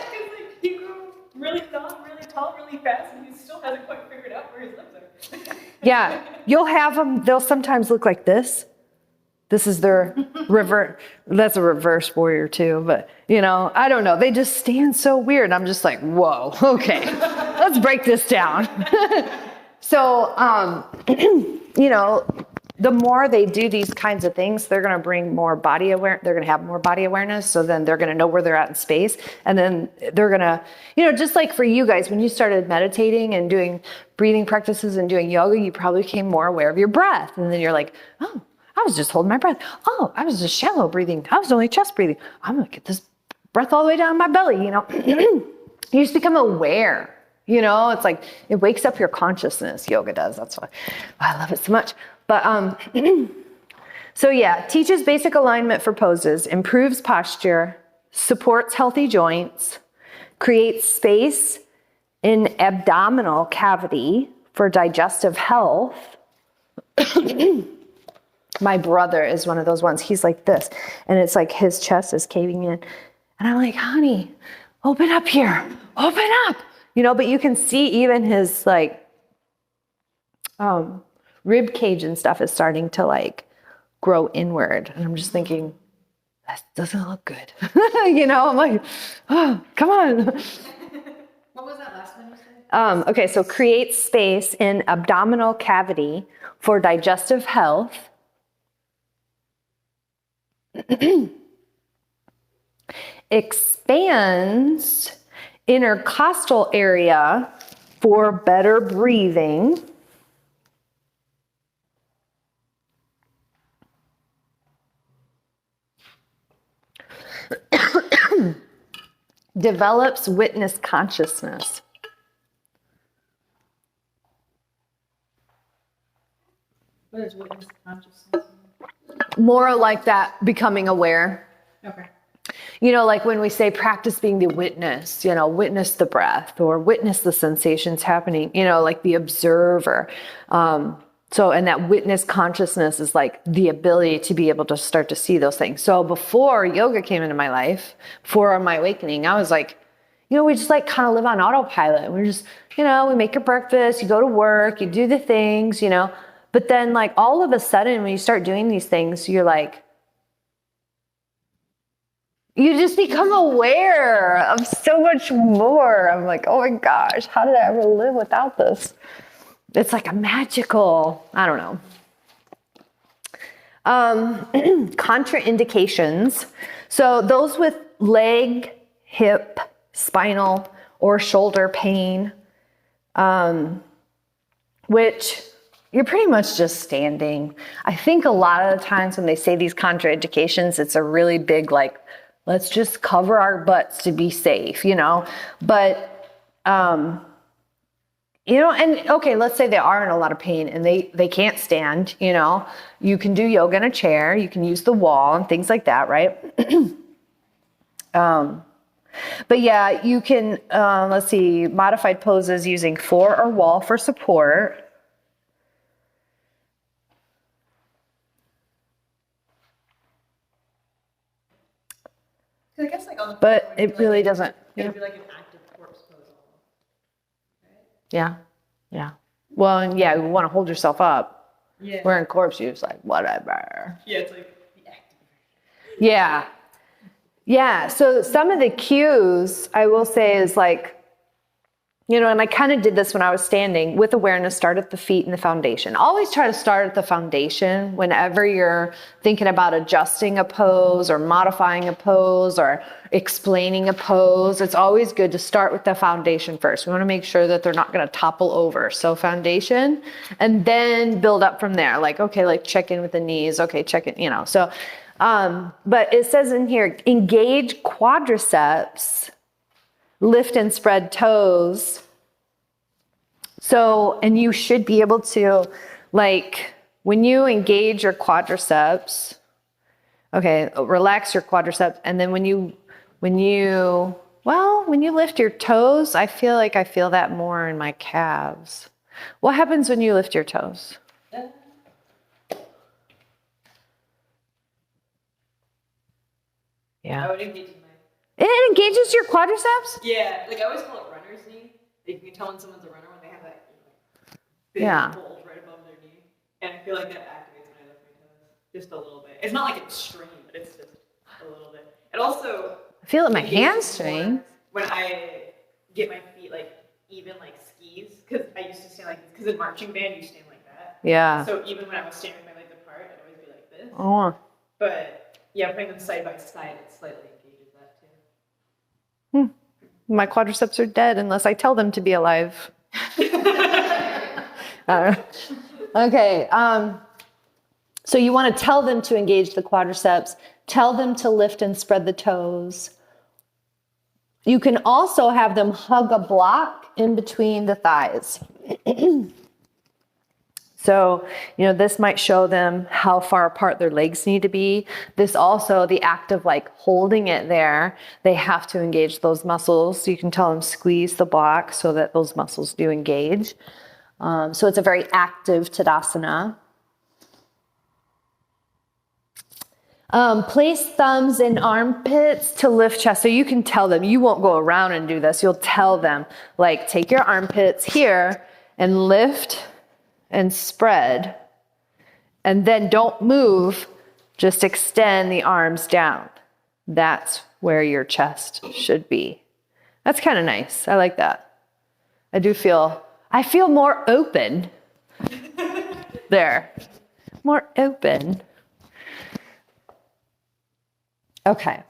He grew really long, really tall, really fast, and he still hasn't quite figured out where his lips are. Yeah, you'll have them, they'll sometimes look like this. This is their that's a reverse warrior too, but I don't know. They just stand so weird. I'm just like, whoa, okay, let's break this down. So, the more they do these kinds of things, they're going to bring more body awareness. They're going to have more body awareness. So then they're going to know where they're at in space. And then they're going to, just like for you guys, when you started meditating and doing breathing practices and doing yoga, you probably became more aware of your breath. And then you're like, oh, I was just holding my breath. Oh, I was just shallow breathing. I was only chest breathing. I'm going to get this breath all the way down my belly, You just become aware. It's like it wakes up your consciousness. Yoga does. That's why I love it so much. But so yeah, teaches basic alignment for poses, improves posture, supports healthy joints, creates space in abdominal cavity for digestive health. My brother is one of those ones. He's like this, and it's like his chest is caving in, and I'm like, honey, open up here, open up. But you can see even his like rib cage and stuff is starting to like grow inward. And I'm just thinking, that doesn't look good. I'm like, oh, come on. What was that last one you said? Okay, so create space in abdominal cavity for digestive health. Expands intercostal area for better breathing. Develops witness consciousness. What is witness consciousness? More like that, becoming aware. Okay. Like when we say practice being the witness, witness the breath or witness the sensations happening, like the observer. And that witness consciousness is like the ability to be able to start to see those things. So before yoga came into my life, before my awakening, I was like, we just like kind of live on autopilot. We're just, we make your breakfast, you go to work, you do the things, But then like all of a sudden when you start doing these things, you're like, you just become aware of so much more. I'm like, oh my gosh, how did I ever live without this? It's like a magical, I don't know. Contraindications. So those with leg, hip, spinal, or shoulder pain, which you're pretty much just standing. I think a lot of the times when they say these contraindications, it's a really big, like, let's just cover our butts to be safe, But, and okay, let's say they are in a lot of pain and they can't stand, you can do yoga in a chair, you can use the wall and things like that, right? But yeah, you can, modified poses using floor or wall for support. I guess like on the But floor, it really doesn't. It would be like an active corpse pose almost. Right? Yeah. Well, and yeah, you want to hold yourself up. Yeah. We're in corpse use, like whatever. Yeah, it's like the active. Yeah. So some of the cues I will say is like, and I kind of did this when I was standing with awareness, start at the feet and the foundation. Always try to start at the foundation whenever you're thinking about adjusting a pose or modifying a pose or explaining a pose. It's always good to start with the foundation first. We want to make sure that they're not going to topple over. So foundation, and then build up from there. Like, okay, like check in with the knees. Okay, check in, So, but it says in here, engage quadriceps, lift and spread toes. So, and you should be able to, like, when you engage your quadriceps, okay, relax your quadriceps. And then when you lift your toes, I feel like I feel that more in my calves. What happens when you lift your toes? Yeah. I would engage my. It engages your quadriceps? Yeah, like I always call it runner's knee. Like you can tell when someone's a runner when they have that big bulge right above their knee. And I feel like that activates when I lift my toes just a little bit. It's not like extreme, but it's just a little bit. It also I feel it in my hamstring. When I get my feet like even like skis, because I used to stand like this. Because in marching band you stand like that. Yeah. So even when I was standing with my legs apart, I'd always be like this. Oh. But yeah, putting them side by side, it slightly engages that too. My quadriceps are dead unless I tell them to be alive. Okay. So you want to tell them to engage the quadriceps. Tell them to lift and spread the toes. You can also have them hug a block in between the thighs. So, this might show them how far apart their legs need to be. This also, the act of like holding it there, they have to engage those muscles. So you can tell them squeeze the block so that those muscles do engage. So it's a very active Tadasana. Place thumbs in armpits to lift chest. So you can tell them, you won't go around and do this. You'll tell them, like, take your armpits here and lift and spread. And then don't move, just extend the arms down. That's where your chest should be. That's kind of nice. I like that. I feel more open there. More open. Okay.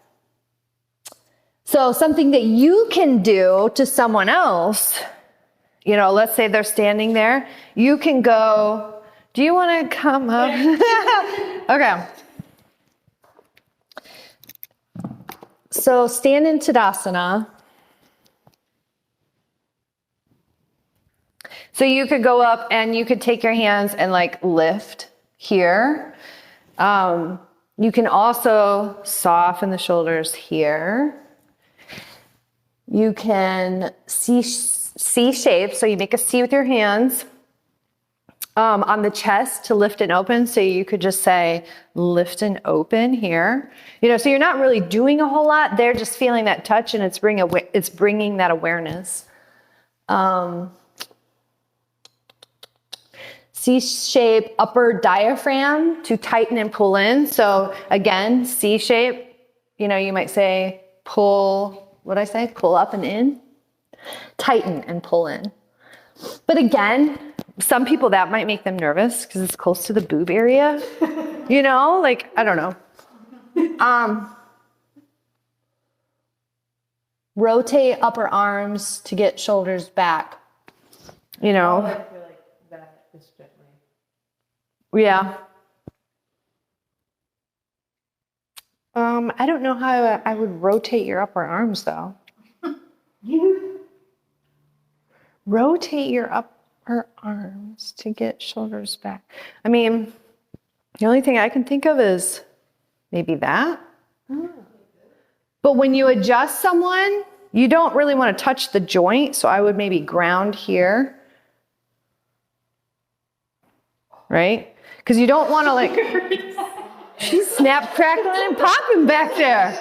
So something that you can do to someone else, let's say they're standing there, you can go, do you want to come up? Okay. So stand in Tadasana. So you could go up and you could take your hands and lift here. You can also soften the shoulders here. You can C shape, so you make a C with your hands on the chest to lift and open. So you could just say lift and open here. So you're not really doing a whole lot. They're just feeling that touch, and it's bringing that awareness. C-shape upper diaphragm to tighten and pull in. So again, C-shape, you might say pull, what'd I say? Pull up and in. Tighten and pull in. But again, some people that might make them nervous because it's close to the boob area. I don't know. Rotate upper arms to get shoulders back. Yeah. I don't know how I would rotate your upper arms though. Rotate your upper arms to get shoulders back. I mean, the only thing I can think of is maybe that. But when you adjust someone, you don't really want to touch the joint, so I would maybe ground here. Right? Because you don't want to she's snap, crackling, and popping back there.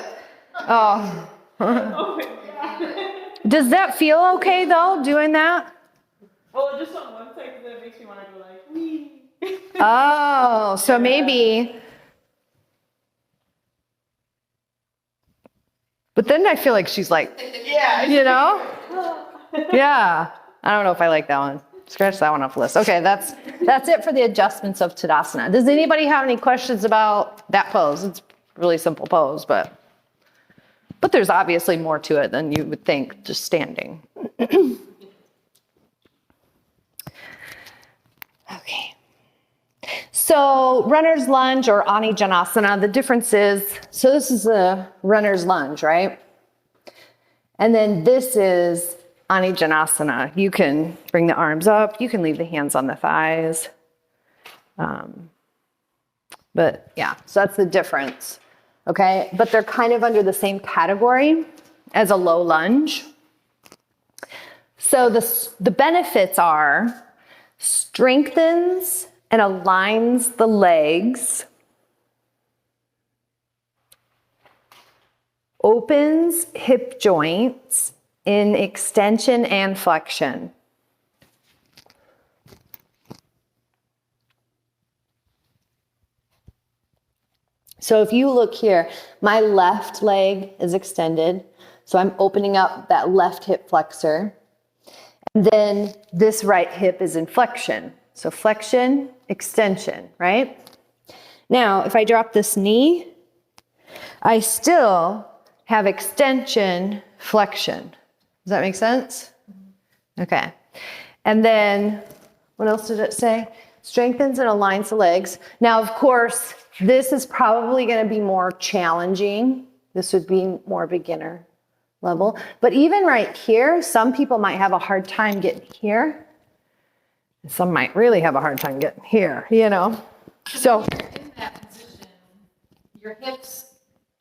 Oh. Oh my God. Does that feel okay though, doing that? Well, just on one side, because it makes me want to go wee. Oh, so maybe. But then I feel like she's Yeah. Yeah. I don't know if I like that one. Scratch that one off the list. Okay, that's it for the adjustments of Tadasana. Does anybody have any questions about that pose? It's a really simple pose, but there's obviously more to it than you would think just standing. Okay. So runner's lunge or Janasana, the difference is, so this is a runner's lunge, right? And then this is Janasana. You can bring the arms up. You can leave the hands on the thighs. But yeah, so that's the difference. Okay, but they're kind of under the same category as a low lunge. So the benefits are strengthens and aligns the legs, opens hip joints in extension and flexion. So if you look here, my left leg is extended. So I'm opening up that left hip flexor. And then this right hip is in flexion. So flexion, extension, right? Now, if I drop this knee, I still have extension, flexion. Does that make sense? Okay. And then, what else did it say? Strengthens and aligns the legs. Now, of course, this is probably going to be more challenging. This would be more beginner level. But even right here, some people might have a hard time getting here. Some might really have a hard time getting here, So If you're in that position, your hips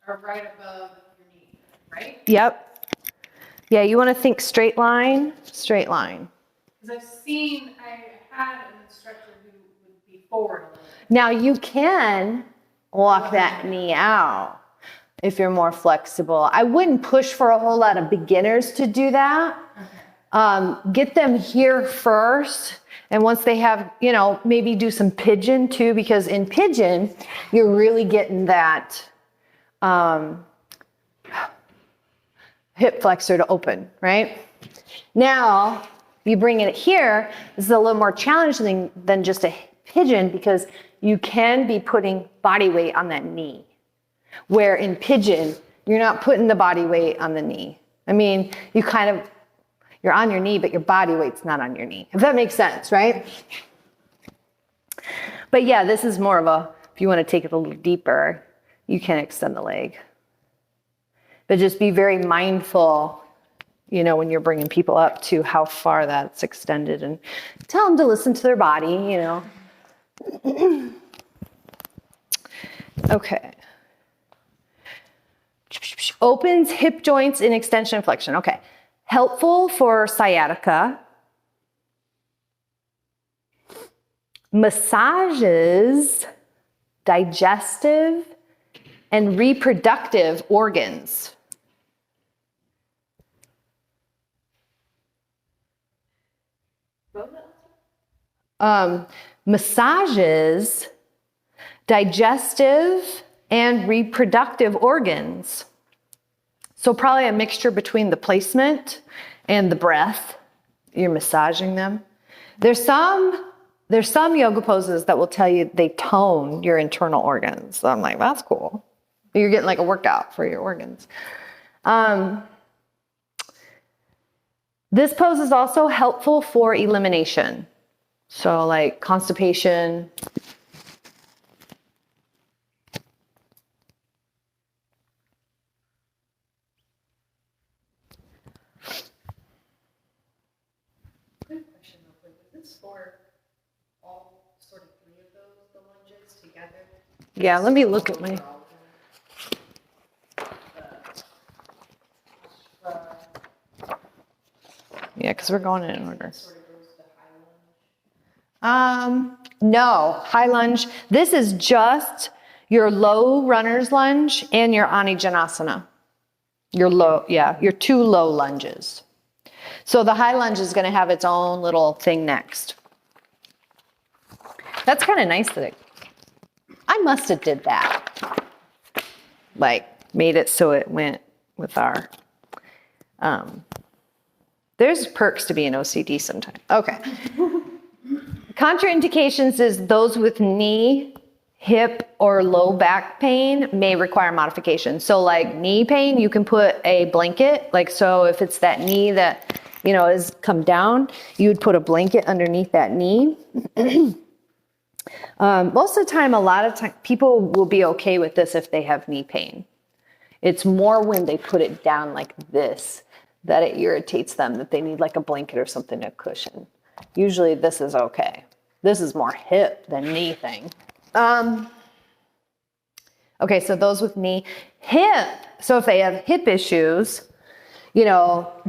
are right above your knee, right? Yep. Yeah, you want to think straight line, straight line. Because I had an instructor who would be forward a little bit. Now you can walk that knee out if you're more flexible. I wouldn't push for a whole lot of beginners to do that. Okay. Get them here first, And once they have, maybe do some pigeon too, because in pigeon, you're really getting that hip flexor to open, right? Now, you bring it here, this is a little more challenging than just a pigeon because you can be putting body weight on that knee. Where in pigeon, you're not putting the body weight on the knee. I mean, you're on your knee, but your body weight's not on your knee. If that makes sense, right? But yeah, this is more of if you want to take it a little deeper, you can extend the leg. But just be very mindful, when you're bringing people up to how far that's extended and tell them to listen to their body, Okay. Opens hip joints in extension and flexion. Okay. Helpful for sciatica. Massages digestive and reproductive organs. Massages digestive and reproductive organs. So probably a mixture between the placement and the breath. You're massaging them. There's some yoga poses that will tell you they tone your internal organs. So I'm like, that's cool. You're getting like a workout for your organs. This pose is also helpful for elimination. So like constipation. Quick question real quick. Is this for all sort of three of the lunges together? Yeah, let me look at my... Yeah, because we're going in order. No, high lunge. This is just your low runner's lunge and your Anijanasana. Your two low lunges. So the high lunge is going to have its own little thing next. That's kind of nice that I must have did that. Like made it so it went with our, there's perks to be an OCD sometimes. Okay. Contraindications is those with knee, hip, or low back pain may require modification. So like knee pain, you can put a blanket. Like, so if it's that knee that, is come down, you would put a blanket underneath that knee. Most of the time, a lot of time, people will be okay with this if they have knee pain. It's more when they put it down like this that it irritates them, that they need like a blanket or something to cushion. Usually this is okay. This is more hip than knee thing. Okay, so those with knee. Hip, so if they have hip issues,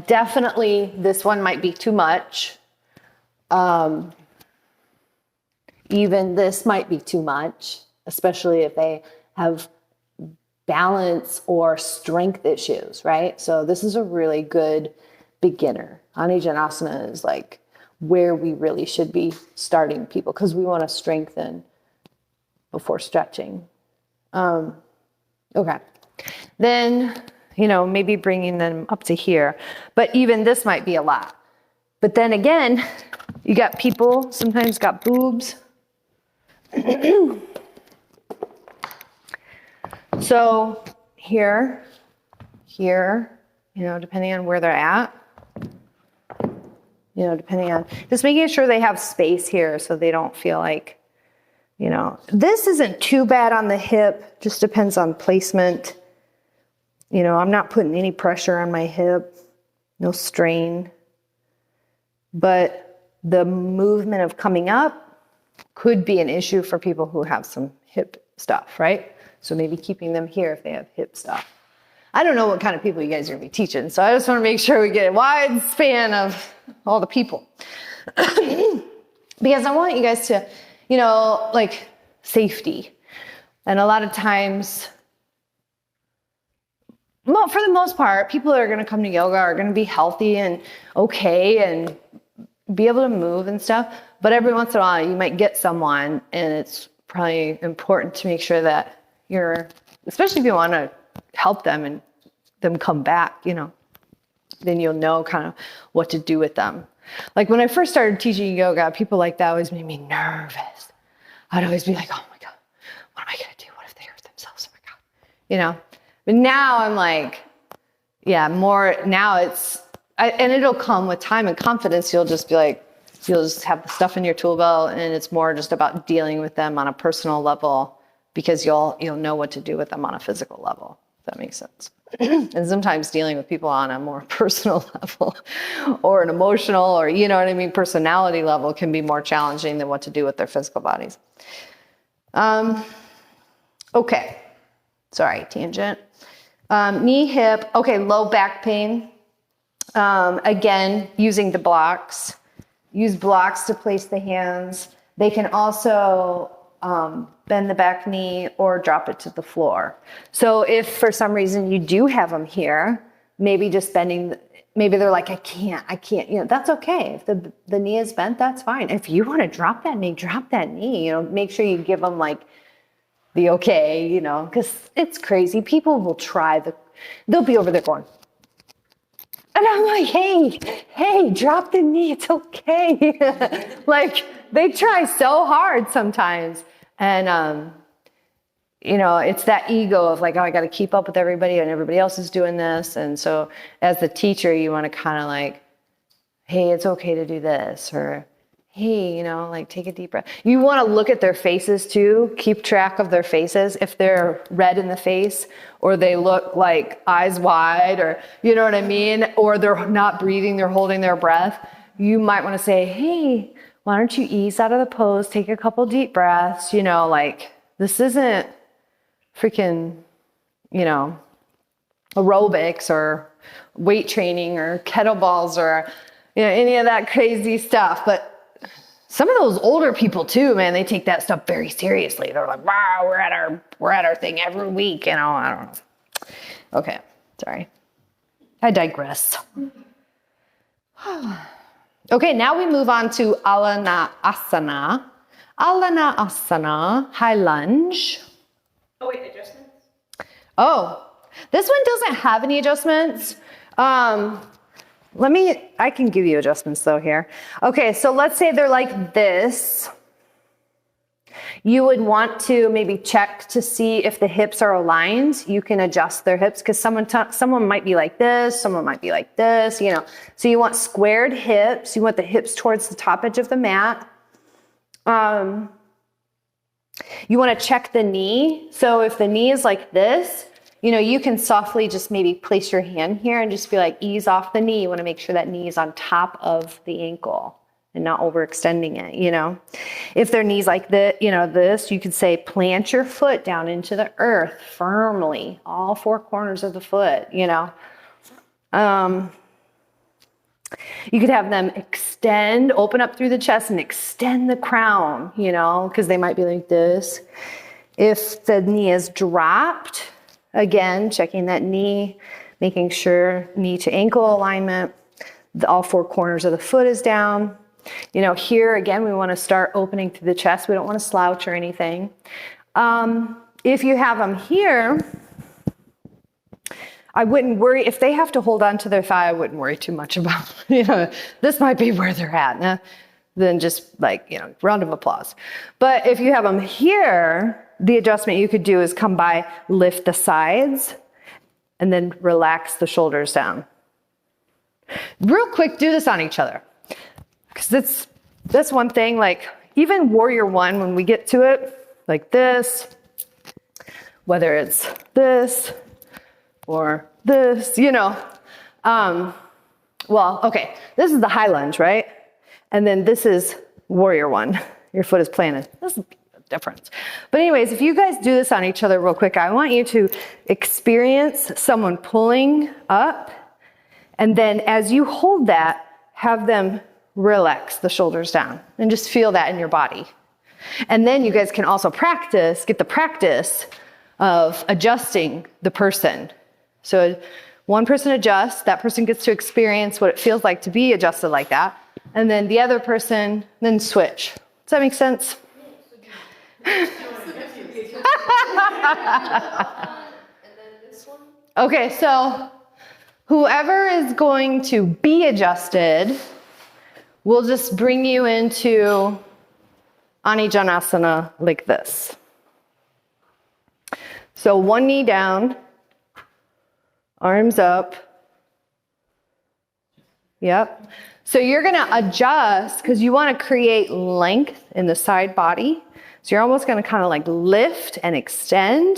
definitely this one might be too much. Even this might be too much, especially if they have balance or strength issues, right? So this is a really good beginner. Anijanasana is like where we really should be starting people because we want to strengthen before stretching. Okay. Then, maybe bringing them up to here. But even this might be a lot. But then again, you got people sometimes got boobs. So here, depending on where they're at, depending on, just making sure they have space here so they don't feel like, this isn't too bad on the hip, just depends on placement. I'm not putting any pressure on my hip, no strain. But the movement of coming up could be an issue for people who have some hip stuff, right? So maybe keeping them here if they have hip stuff. I don't know what kind of people you guys are going to be teaching, so I just want to make sure we get a wide span of all the people. Because I want you guys to, like safety. And a lot of times, for the most part, people that are going to come to yoga are going to be healthy and okay and be able to move and stuff. But every once in a while, you might get someone, and it's probably important to make sure that especially if you want to help them and them come back, then you'll know kind of what to do with them. Like when I first started teaching yoga, people like that always made me nervous. I'd always be like, oh my God, what am I going to do? What if they hurt themselves? Oh my God. But now I'm like, and it'll come with time and confidence. You'll just have the stuff in your tool belt, and it's more just about dealing with them on a personal level because you'll know what to do with them on a physical level, if that makes sense. And sometimes dealing with people on a more personal level or an emotional or, personality level can be more challenging than what to do with their physical bodies. Okay. Sorry, tangent. Knee, hip. Okay, low back pain. Again, using the blocks. Use blocks to place the hands. They can also bend the back knee or drop it to the floor. So if for some reason you do have them here, maybe just bending, maybe they're like, I can't, that's okay. If the knee is bent, that's fine. If you want to drop that knee, make sure you give them like the okay, because it's crazy. People will they'll be over there going, and I'm like, hey, drop the knee. It's okay. Like they try so hard sometimes. And, it's that ego of like, oh, I got to keep up with everybody and everybody else is doing this. And so as the teacher, you want to kind of like, hey, it's okay to do this. Or, hey, take a deep breath. You want to look at their faces too. Keep track of their faces. If they're red in the face or they look like eyes wide or, you know what I mean? Or they're not breathing, they're holding their breath. You might want to say, hey, why don't you ease out of the pose, take a couple deep breaths, this isn't freaking, aerobics or weight training or kettlebells or, any of that crazy stuff. But some of those older people too, man, they take that stuff very seriously. They're like, wow, we're at our thing every week, I don't know. Okay, sorry. I digress. Okay, now we move on to Asana. Asana, high lunge. Oh, wait, adjustments? Oh, this one doesn't have any adjustments. I can give you adjustments though here. Okay, so let's say they're like this. You would want to maybe check to see if the hips are aligned. You can adjust their hips because someone might be like this, someone might be like this, So you want squared hips. You want the hips towards the top edge of the mat. You want to check the knee. So if the knee is like this, you can softly just maybe place your hand here and just be like, ease off the knee. You want to make sure that knee is on top of the ankle and not overextending it, If their knee's like this, you could say plant your foot down into the earth firmly, all four corners of the foot, You could have them open up through the chest and extend the crown, because they might be like this. If the knee is dropped, again, checking that knee, making sure knee to ankle alignment, all four corners of the foot is down. Here again, we want to start opening through the chest. We don't want to slouch or anything. If you have them here, I wouldn't worry. If they have to hold on to their thigh, I wouldn't worry too much about, this might be where they're at. Then just round of applause. But if you have them here, the adjustment you could do is come by, lift the sides, and then relax the shoulders down. Real quick, do this on each other. Because that's one thing, like even Warrior One, when we get to it, like this, whether it's this or this, okay, this is the high lunge, right? And then this is Warrior One. Your foot is planted. This is the difference. But anyways, if you guys do this on each other real quick, I want you to experience someone pulling up. And then as you hold that, have them relax the shoulders down and just feel that in your body. And then you guys can also get the practice of adjusting the person. So one person adjusts, that person gets to experience what it feels like to be adjusted like that. And then the other person, then switch. Does that make sense? And then this one. Okay, so whoever is going to be adjusted, we'll just bring you into Anijanasana like this. So one knee down, arms up. Yep. So you're going to adjust because you want to create length in the side body. So you're almost going to kind of like lift and extend.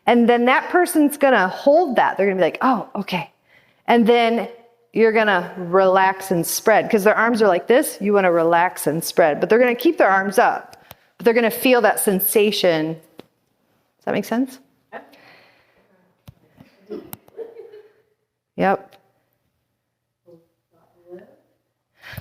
And then that person's going to hold that. They're going to be like, oh, okay. And then you're going to relax and spread because their arms are like this. You want to relax and spread, but they're going to keep their arms up. But they're going to feel that sensation. Does that make sense? Yep.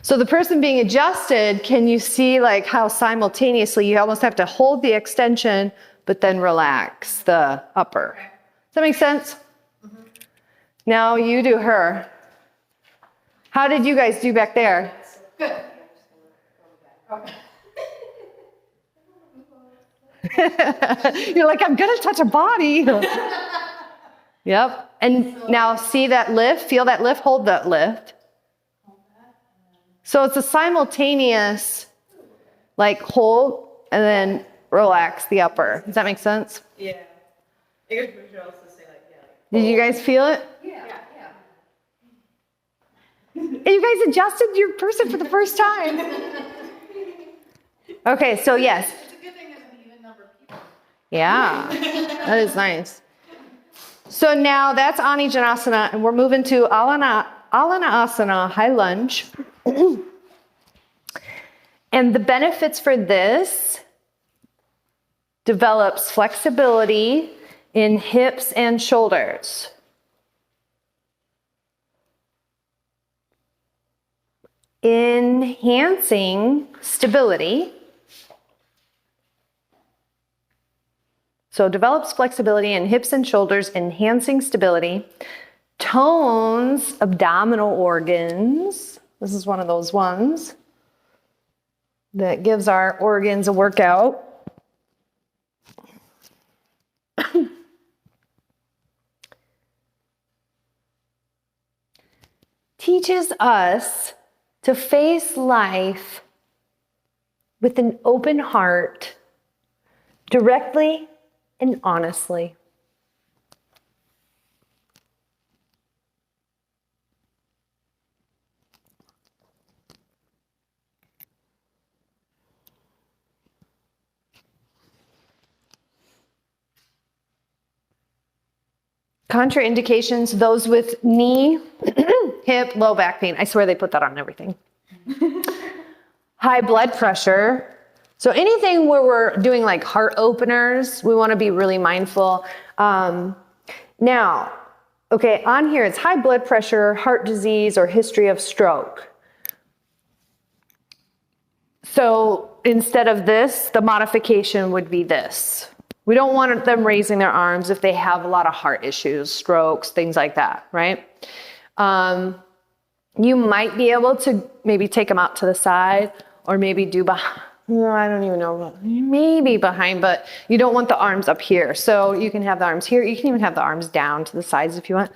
So the person being adjusted, can you see like how simultaneously you almost have to hold the extension, but then relax the upper? Does that make sense? Mm-hmm. Now you do her. How did you guys do back there? Good. You're like, I'm going to touch a body. Yep. And now see that lift, feel that lift, hold that lift. So it's a simultaneous, like hold and then relax the upper. Does that make sense? Yeah. I guess we should also say like, yeah. Did you guys feel it? Yeah. And you guys adjusted your person for the first time. Okay, so yes. It's a good thing there's an even number of people. Yeah, that is nice. So now that's Anijanasana, and we're moving to Asana, high lunge. And the benefits for this develops flexibility in hips and shoulders. Enhancing stability. So develops flexibility in hips and shoulders, enhancing stability. Tones abdominal organs. This is one of those ones that gives our organs a workout. Teaches us to face life with an open heart, directly and honestly. Contraindications, those with knee, hip, low back pain. I swear they put that on everything. High blood pressure. So anything where we're doing like heart openers, we want to be really mindful. Now, okay, on here it's high blood pressure, heart disease, or history of stroke. So instead of this, the modification would be this. We don't want them raising their arms if they have a lot of heart issues, strokes, things like that, right? You might be able to maybe take them out to the side or maybe do behind. I don't even know, maybe behind, but you don't want the arms up here. So you can have the arms here. You can even have the arms down to the sides if you want.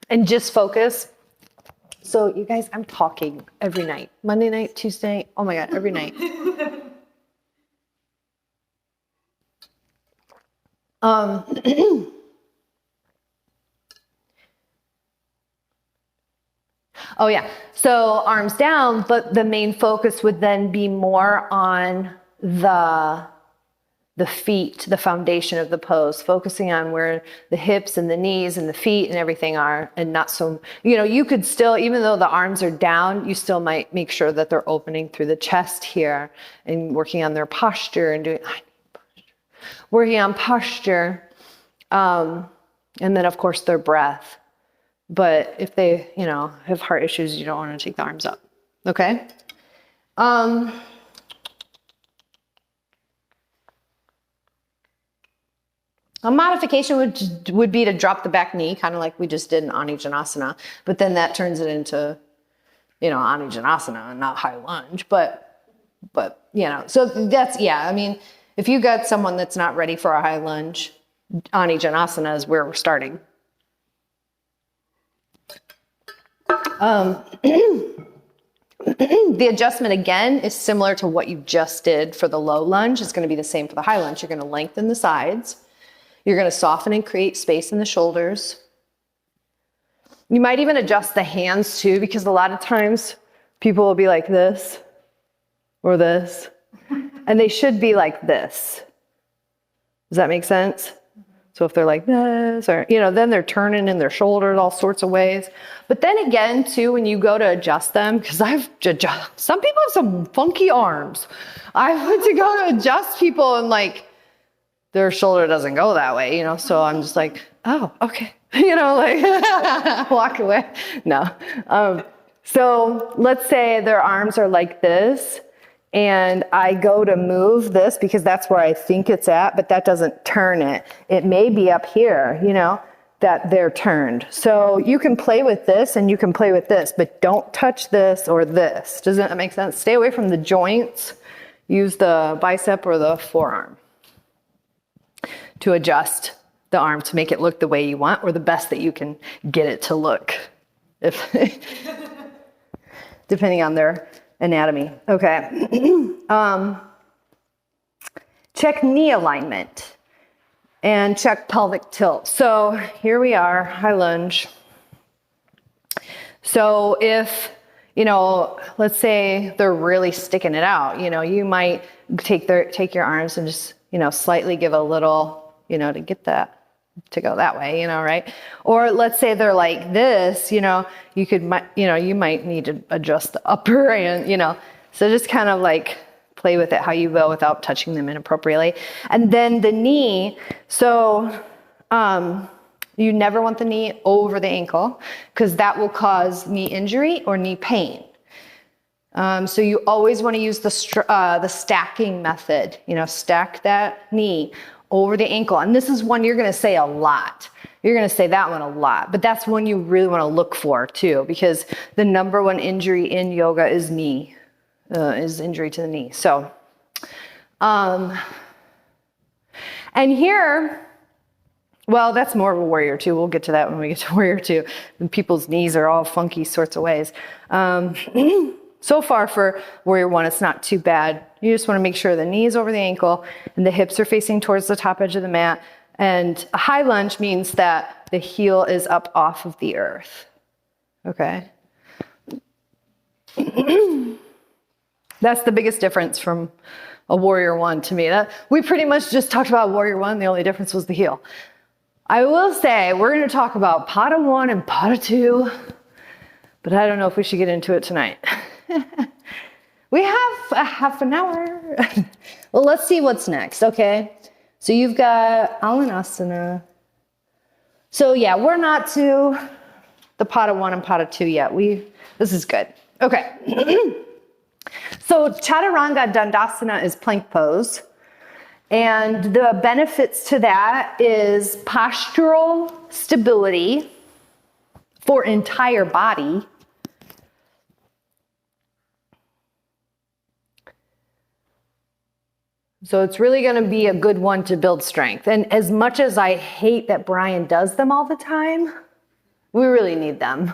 And just focus. So you guys, I'm talking every night. Monday night, Tuesday, oh my God, every night. Oh yeah, so arms down, but the main focus would then be more on the feet, the foundation of the pose, focusing on where the hips and the knees and the feet and everything are, and not so, you could still, even though the arms are down, you still might make sure that they're opening through the chest here and working on their posture and working on posture. And then of course their breath. But if they, have heart issues, you don't want to take the arms up. Okay? A modification would be to drop the back knee, kind of like we just did in Anijanasana, but then that turns it into, Anijanasana and not high lunge. But so that's, I mean, if you got someone that's not ready for a high lunge, Anijanasana is where we're starting. The adjustment, again, is similar to what you just did for the low lunge. It's going to be the same for the high lunge. You're going to lengthen the sides. You're going to soften and create space in the shoulders. You might even adjust the hands too, because a lot of times people will be like this or this, and they should be like this. Does that make sense? So if they're like this, or, then they're turning in their shoulders all sorts of ways. But then again, too, when you go to adjust them, because some people have some funky arms. I went to go to adjust people and their shoulder doesn't go that way, so I'm just like, oh, okay. Walk away. No. So let's say their arms are like this. And I go to move this because that's where I think it's at, but that doesn't turn it. It may be up here, that they're turned. So you can play with this and you can play with this, but don't touch this or this. Doesn't that make sense? Stay away from the joints. Use the bicep or the forearm to adjust the arm to make it look the way you want or the best that you can get it to look. Depending on their anatomy. Okay. Check knee alignment and check pelvic tilt. So here we are, high lunge. So if, let's say they're really sticking it out, you might take your arms and just, slightly give a little, to get that to go that way, right? Or let's say they're like this, you might need to adjust the upper and, so just kind of play with it how you will without touching them inappropriately. And then the knee, so you never want the knee over the ankle because that will cause knee injury or knee pain. So you always want to use the stacking method, stack that knee over the ankle. And this is one you're going to say a lot. You're going to say that one a lot, but that's one you really want to look for too, because the number one injury in yoga is injury to the knee. So, and here, well, that's more of a warrior two. We'll get to that when we get to warrior two. And people's knees are all funky sorts of ways. So far for warrior one, it's not too bad. You just want to make sure the knee is over the ankle and the hips are facing towards the top edge of the mat. And a high lunge means that the heel is up off of the earth. Okay. That's the biggest difference from a warrior one to me. We pretty much just talked about warrior one. The only difference was the heel. I will say we're going to talk about Pada 1 and Pada 2, but I don't know if we should get into it tonight. We have a half an hour. Well, let's see what's next, okay? So you've got Alanasana. So yeah, we're not to the Pada 1 and Pada 2 yet. This is good. Okay. So Chaturanga Dandasana is plank pose. And the benefits to that is postural stability for entire body. So it's really going to be a good one to build strength. And as much as I hate that Brian does them all the time, we really need them.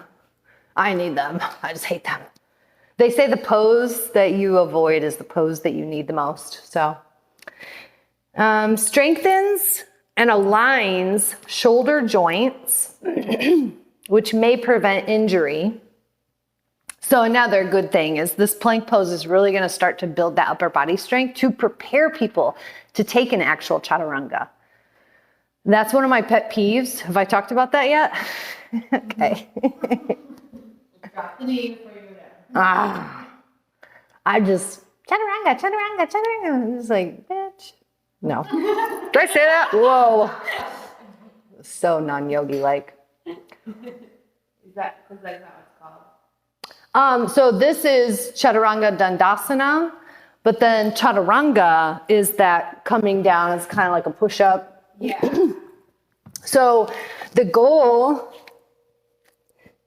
I need them. I just hate them. They say the pose that you avoid is the pose that you need the most. So strengthens and aligns shoulder joints, which may prevent injury. So another good thing is this plank pose is really going to start to build that upper body strength to prepare people to take an actual chaturanga. That's one of my pet peeves. Have I talked about that yet? Okay. Drop the knee before you go down. I just, chaturanga. I'm just like, bitch. No. Did I say that? Whoa. So non-yogi like. Is that what it's called? So this is Chaturanga Dandasana, but then Chaturanga is that coming down. It's kind of like a push-up, Yeah. So the goal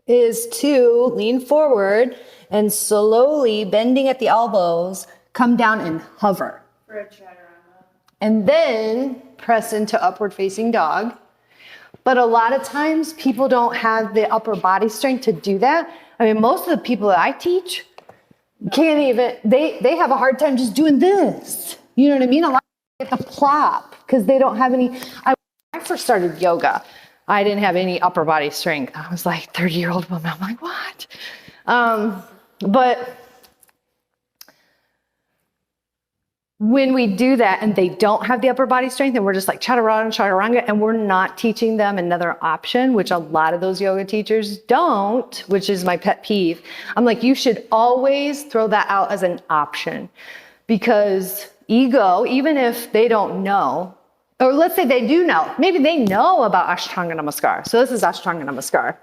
is to lean forward and slowly bending at the elbows, come down and hover. For a chaturanga. And then press into upward facing dog. But a lot of times people don't have the upper body strength to do that. I mean, most of the people that I teach can't even, they have a hard time just doing this. You know what I mean? A lot of people get the plop because they don't have any. When I first started yoga, I didn't have any upper body strength. I was like 30-year-old woman. I'm like, what? But when we do that and they don't have the upper body strength and we're just like chaturanga, and we're not teaching them another option, which a lot of those yoga teachers don't, which is my pet peeve. I'm like, you should always throw that out as an option, because ego, even if they don't know, or let's say they do know, maybe they know about Ashtanga Namaskar. So this is Ashtanga Namaskar.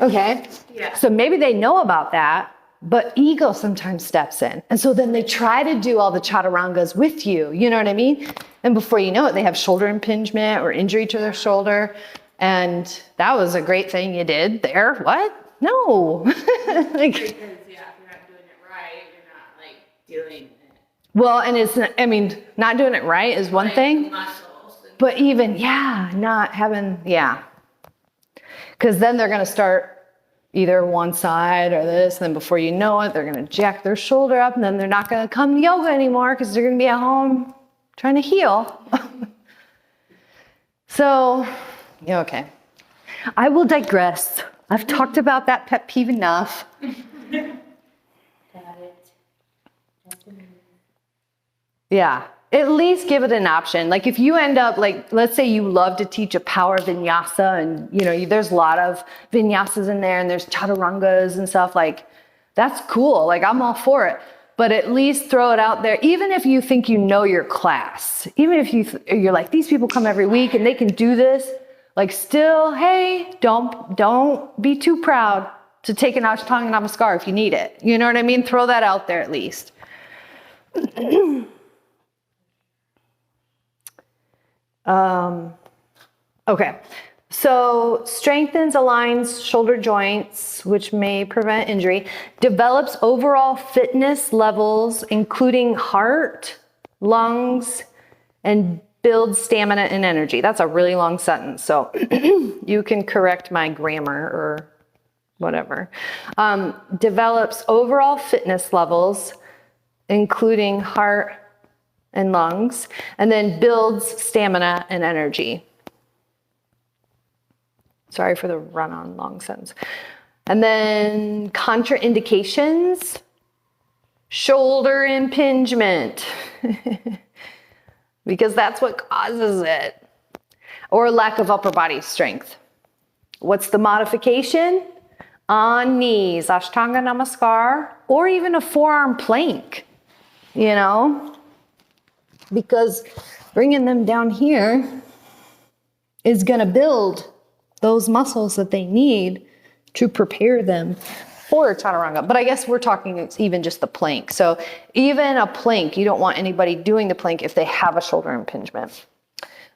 Okay. Yeah. So maybe they know about that, but ego sometimes steps in. And so then they try to do all the chaturangas with you. You know what I mean? And before you know it, they have shoulder impingement or injury to their shoulder. And that was a great thing you did there. What? No. Like, Because, yeah, if you're not doing it right, you're not, like, doing it. well, and it's, I mean, not doing it right is one thing. Muscles. But even, not having, because then they're going to start either one side or this, and then before you know it, they're going to jack their shoulder up, and then they're not going to come to yoga anymore because they're going to be at home trying to heal. So, okay. I will digress. I've talked about that pet peeve enough. Got it. Yeah. At least give it an option. Like if you end up, like, let's say you love to teach a power vinyasa and, there's a lot of vinyasas in there and there's chaturangas and stuff, like, that's cool. Like, I'm all for it. But at least throw it out there. Even if you think you know your class, even if you're like, these people come every week and they can do this, like, still, hey, don't be too proud to take an Ashtanga Namaskar if you need it. You know what I mean? Throw that out there at least. Okay, so strengthens, aligns shoulder joints, which may prevent injury, develops overall fitness levels, including heart, lungs, and builds stamina and energy. That's a really long sentence, so you can correct my grammar or whatever. Develops overall fitness levels, including heart and lungs, and then builds stamina and energy. Sorry for the run-on long sentence. And then contraindications, shoulder impingement, because that's what causes it, or lack of upper body strength. What's the modification? On knees, Ashtanga Namaskar, or even a forearm plank, because bringing them down here is going to build those muscles that they need to prepare them for chaturanga. But I guess we're talking it's even just the plank. So even a plank, you don't want anybody doing the plank if they have a shoulder impingement.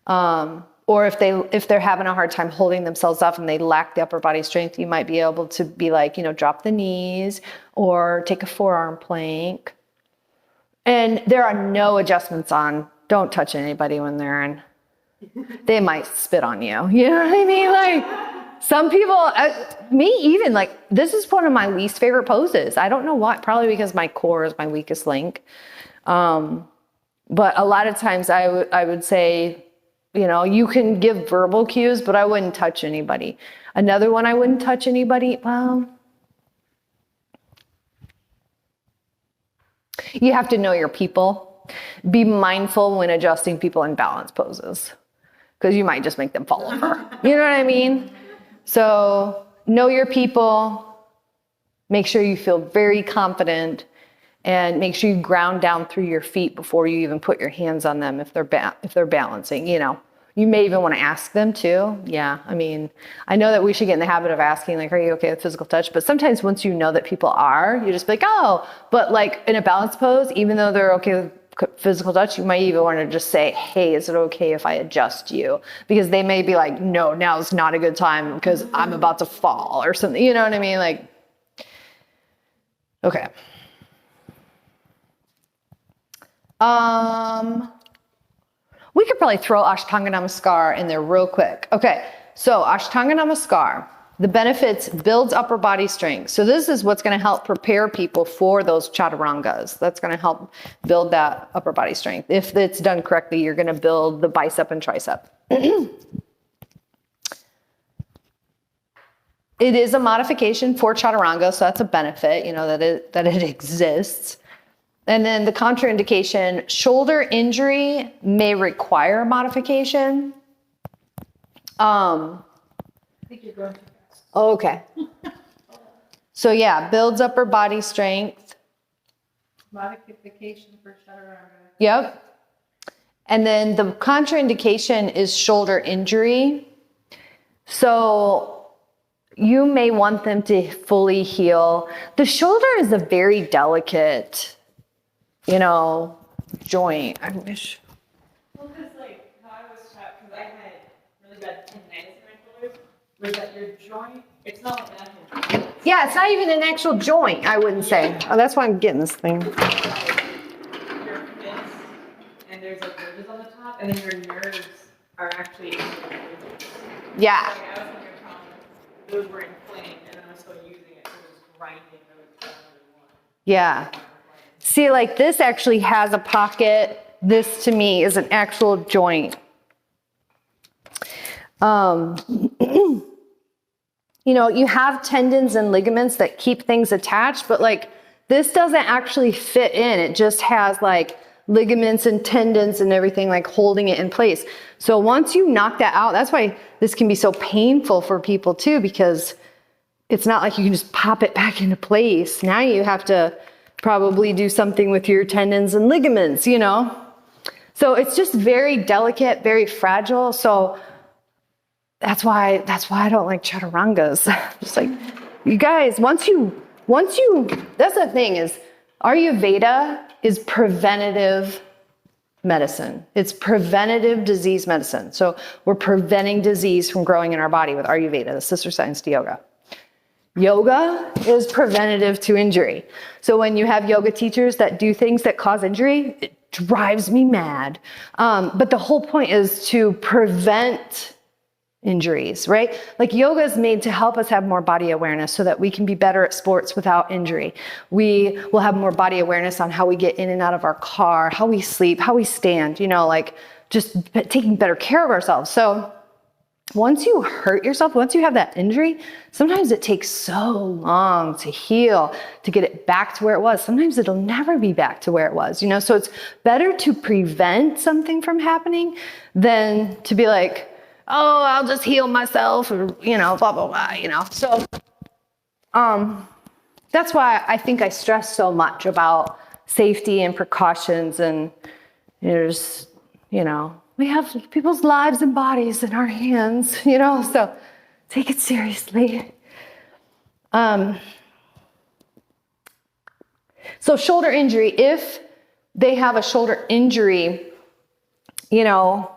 Or if they're having a hard time holding themselves up and they lack the upper body strength, you might be able to be like, drop the knees or take a forearm plank. And there are no adjustments on, don't touch anybody when they're in. They might spit on you. You know what I mean? Like some people, me even, like this is one of my least favorite poses. I don't know why, probably because my core is my weakest link. But a lot of times I would say, you can give verbal cues, but I wouldn't touch anybody. Another one I wouldn't touch anybody, well, you have to know your people. Be mindful when adjusting people in balance poses, because you might just make them fall over. You know what I mean? So know your people. Make sure you feel very confident, and make sure you ground down through your feet before you even put your hands on them if they're balancing. You may even want to ask them too. Yeah, I mean, I know that we should get in the habit of asking, like, are you okay with physical touch? But sometimes once you know that people are, you just be like, oh. But like in a balance pose, even though they're okay with physical touch, you might even want to just say, hey, is it okay if I adjust you? Because they may be like, no, now's not a good time because I'm about to fall or something. You know what I mean? Like, okay. We could probably throw Ashtanga Namaskar in there real quick. Okay, so Ashtanga Namaskar, the benefits, builds upper body strength. So this is what's going to help prepare people for those chaturangas. That's going to help build that upper body strength. If it's done correctly, you're going to build the bicep and tricep. It is a modification for chaturanga, so that's a benefit, you know, that it exists. And then the contraindication, shoulder injury may require modification. I think you're going too fast. Okay. So yeah, builds upper body strength. Modification for chaturanga. Yep. And then the contraindication is shoulder injury. So you may want them to fully heal. The shoulder is a very delicate, you know, joint. I wish. Well, because like how I was taught, because I had really bad tendinitis in my shoulders, was that your joint, it's not like an actual joint. Yeah, it's not even an actual joint, I wouldn't say. Oh, that's why I'm getting this thing. Your fists, and there's like ridges on the top, and then your nerves are actually in the ridges. Yeah. Like I was having a problem, those were inflamed, and then I was still using it, so it was grinding those down to one. Yeah. See, like this actually has a pocket. This to me is an actual joint. You know, you have tendons and ligaments that keep things attached, but like this doesn't actually fit in. It just has like ligaments and tendons and everything like holding it in place. So once you knock that out, that's why this can be so painful for people too, because it's not like you can just pop it back into place. Now you have to probably do something with your tendons and ligaments, you know? So it's just very delicate, very fragile. So that's why I don't like chaturangas. Just like, you guys, once you, that's the thing is, Ayurveda is preventative medicine. It's preventative disease medicine. So we're preventing disease from growing in our body with Ayurveda, the sister science to yoga. Yoga is preventative to injury. So when you have yoga teachers that do things that cause injury, it drives me mad. But the whole point is to prevent injuries, right? Like yoga is made to help us have more body awareness so that we can be better at sports without injury. We will have more body awareness on how we get in and out of our car, how we sleep, how we stand, you know, like just taking better care of ourselves. So once you hurt yourself, once you have that injury, sometimes it takes so long to heal, to get it back to where it was. Sometimes it'll never be back to where it was, you know? So it's better to prevent something from happening than to be like, oh, I'll just heal myself or, you know, blah, blah, blah, you know? So, that's why I think I stress so much about safety and precautions, and there's, you know, we have people's lives and bodies in our hands, you know, so take it seriously. So shoulder injury, if they have a shoulder injury, you know,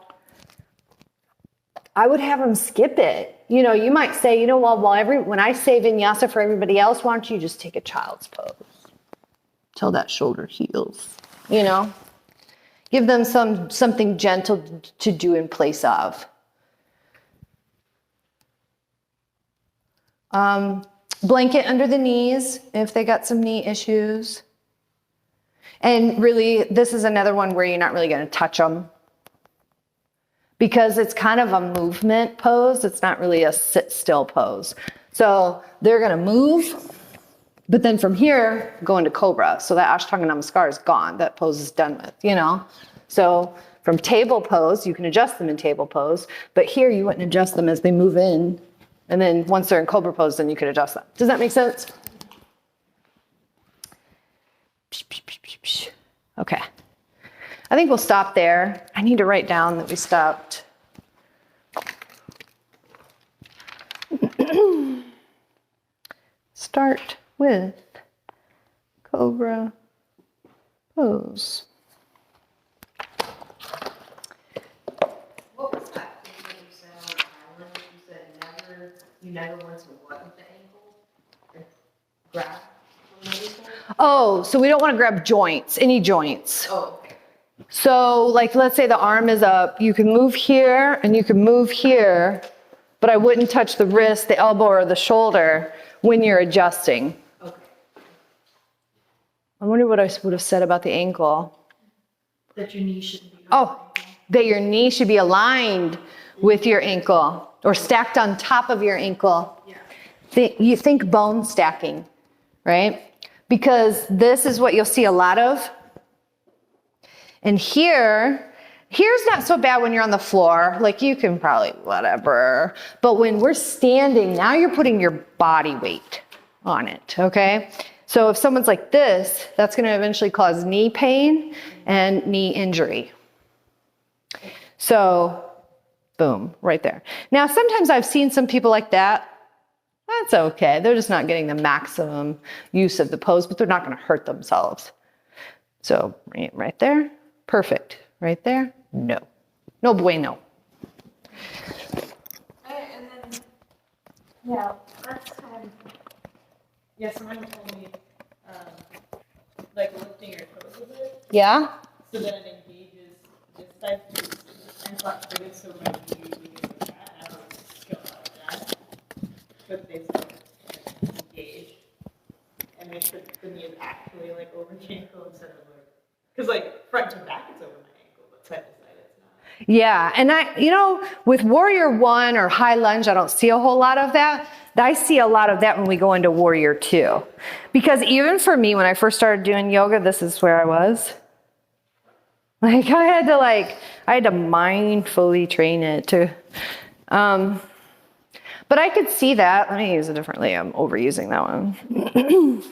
I would have them skip it. You know, you might say, you know, well, when I say vinyasa for everybody else, why don't you just take a child's pose till that shoulder heals, you know? Give them something gentle to do in place of. Blanket under the knees if they got some knee issues. And really, this is another one where you're not really going to touch them, because it's kind of a movement pose. It's not really a sit still pose. So they're going to move, but then from here, go into cobra. So that Ashtanga Namaskar is gone. That pose is done with, you know? So from table pose, you can adjust them in table pose, but here you wouldn't adjust them as they move in. And then once they're in cobra pose, then you could adjust them. Does that make sense? Okay. I think we'll stop there. I need to write down that we stopped. Start with cobra pose. never want to what with the ankle? Or grab from the ankle? Oh, so we don't want to grab joints, any joints. Oh, okay. So like, let's say the arm is up, you can move here and you can move here, but I wouldn't touch the wrist, the elbow, or the shoulder when you're adjusting. Okay. I wonder what I would have said about the ankle. That your knee shouldn't be. Oh, that your knee should be aligned with your ankle or stacked on top of your ankle. Yeah. You think bone stacking, right? Because this is what you'll see a lot of. And here's not so bad when you're on the floor. Like you can probably whatever. But when we're standing, now you're putting your body weight on it, okay? So if someone's like this, that's going to eventually cause knee pain and knee injury. So, boom, right there. Now, sometimes I've seen some people like that. That's okay. They're just not getting the maximum use of the pose, but they're not going to hurt themselves. So, right there, perfect. Right there, no. No bueno. And then, yeah, last time, yeah, someone told me, like lifting your toes a bit, Yeah? so that it engages this side. I'm not good, so my knee usually goes like that. I don't know skill out of that, but they still engage and make sure the knee is actually like over the ankle instead of like, because like front to back it's over my ankle, but side to side it's not. Yeah, and with Warrior 1 or High Lunge, I don't see a whole lot of that. I see a lot of that when we go into Warrior 2. Because even for me, when I first started doing yoga, this is where I was. Like, I had to mindfully train it to, but I could see that. Let me use it differently. I'm overusing that one.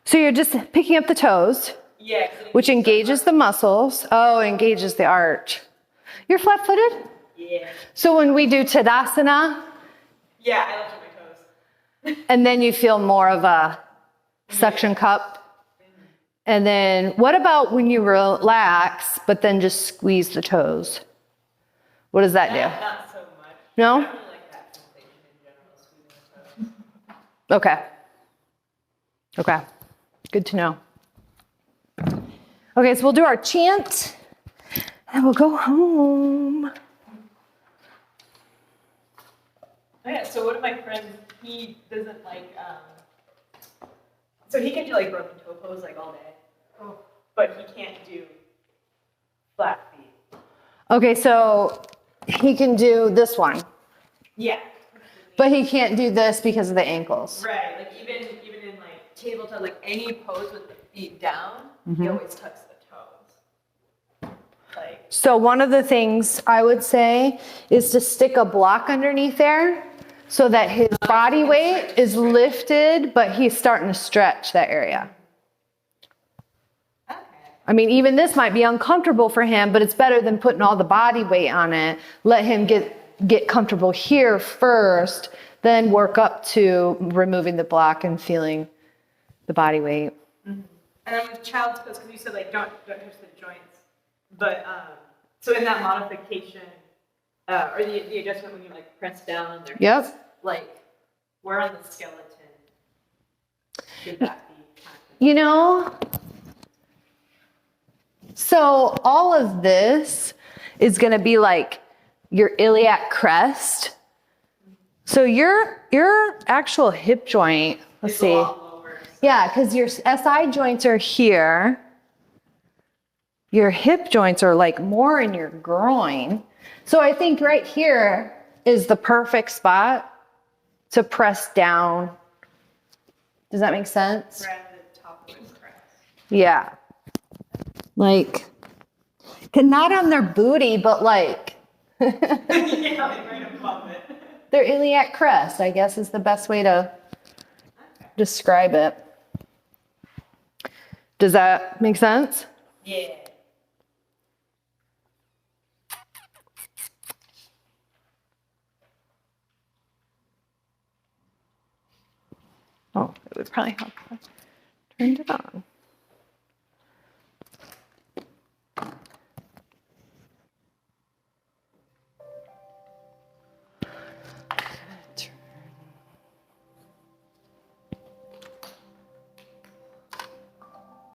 So you're just picking up the toes. Yeah. Which engages the muscles. Oh, engages the arch. You're flat-footed? Yeah. So when we do Tadasana, Yeah, I lifted my toes. and then you feel more of a suction cup. And then what about when you relax, but then just squeeze the toes? What does that do? Not so much. No? I really like that sensation in general, squeezing the toes. Okay. Okay. Good to know. Okay, so we'll do our chant, and we'll go home. Oh yeah, so one of my friends, he doesn't like, so he can do like broken toe pose like all day, but he can't do flat feet. Okay, so he can do this one, Yeah. but he can't do this because of the ankles. Right, like even in like tabletop, like any pose with the feet down, he always tucks the toes. Like, So one of the things I would say is to stick a block underneath there so that his body weight is lifted, but he's starting to stretch that area. okay. I mean, even this might be uncomfortable for him, but it's better than putting all the body weight on it. Let him get comfortable here first, then work up to removing the block and feeling the body weight. Mm-hmm. And then with child's pose, because you said like don't touch the joints, but so in that modification or the adjustment when you like press down on their hips, like where on the skeleton should that be? You know, so all of this is going to be like your iliac crest. So your actual hip joint, let's see. A lot lower, so. Yeah, because your SI joints are here. Your hip joints are like more in your groin. So I think right here is the perfect spot to press down. Does that make sense? Right at the top of the crest. Yeah. Like, not on their booty, but like Yeah, like right above it. their iliac crest, I guess is the best way to describe it. Does that make sense? Yeah. Oh, it would probably help if I turned it on.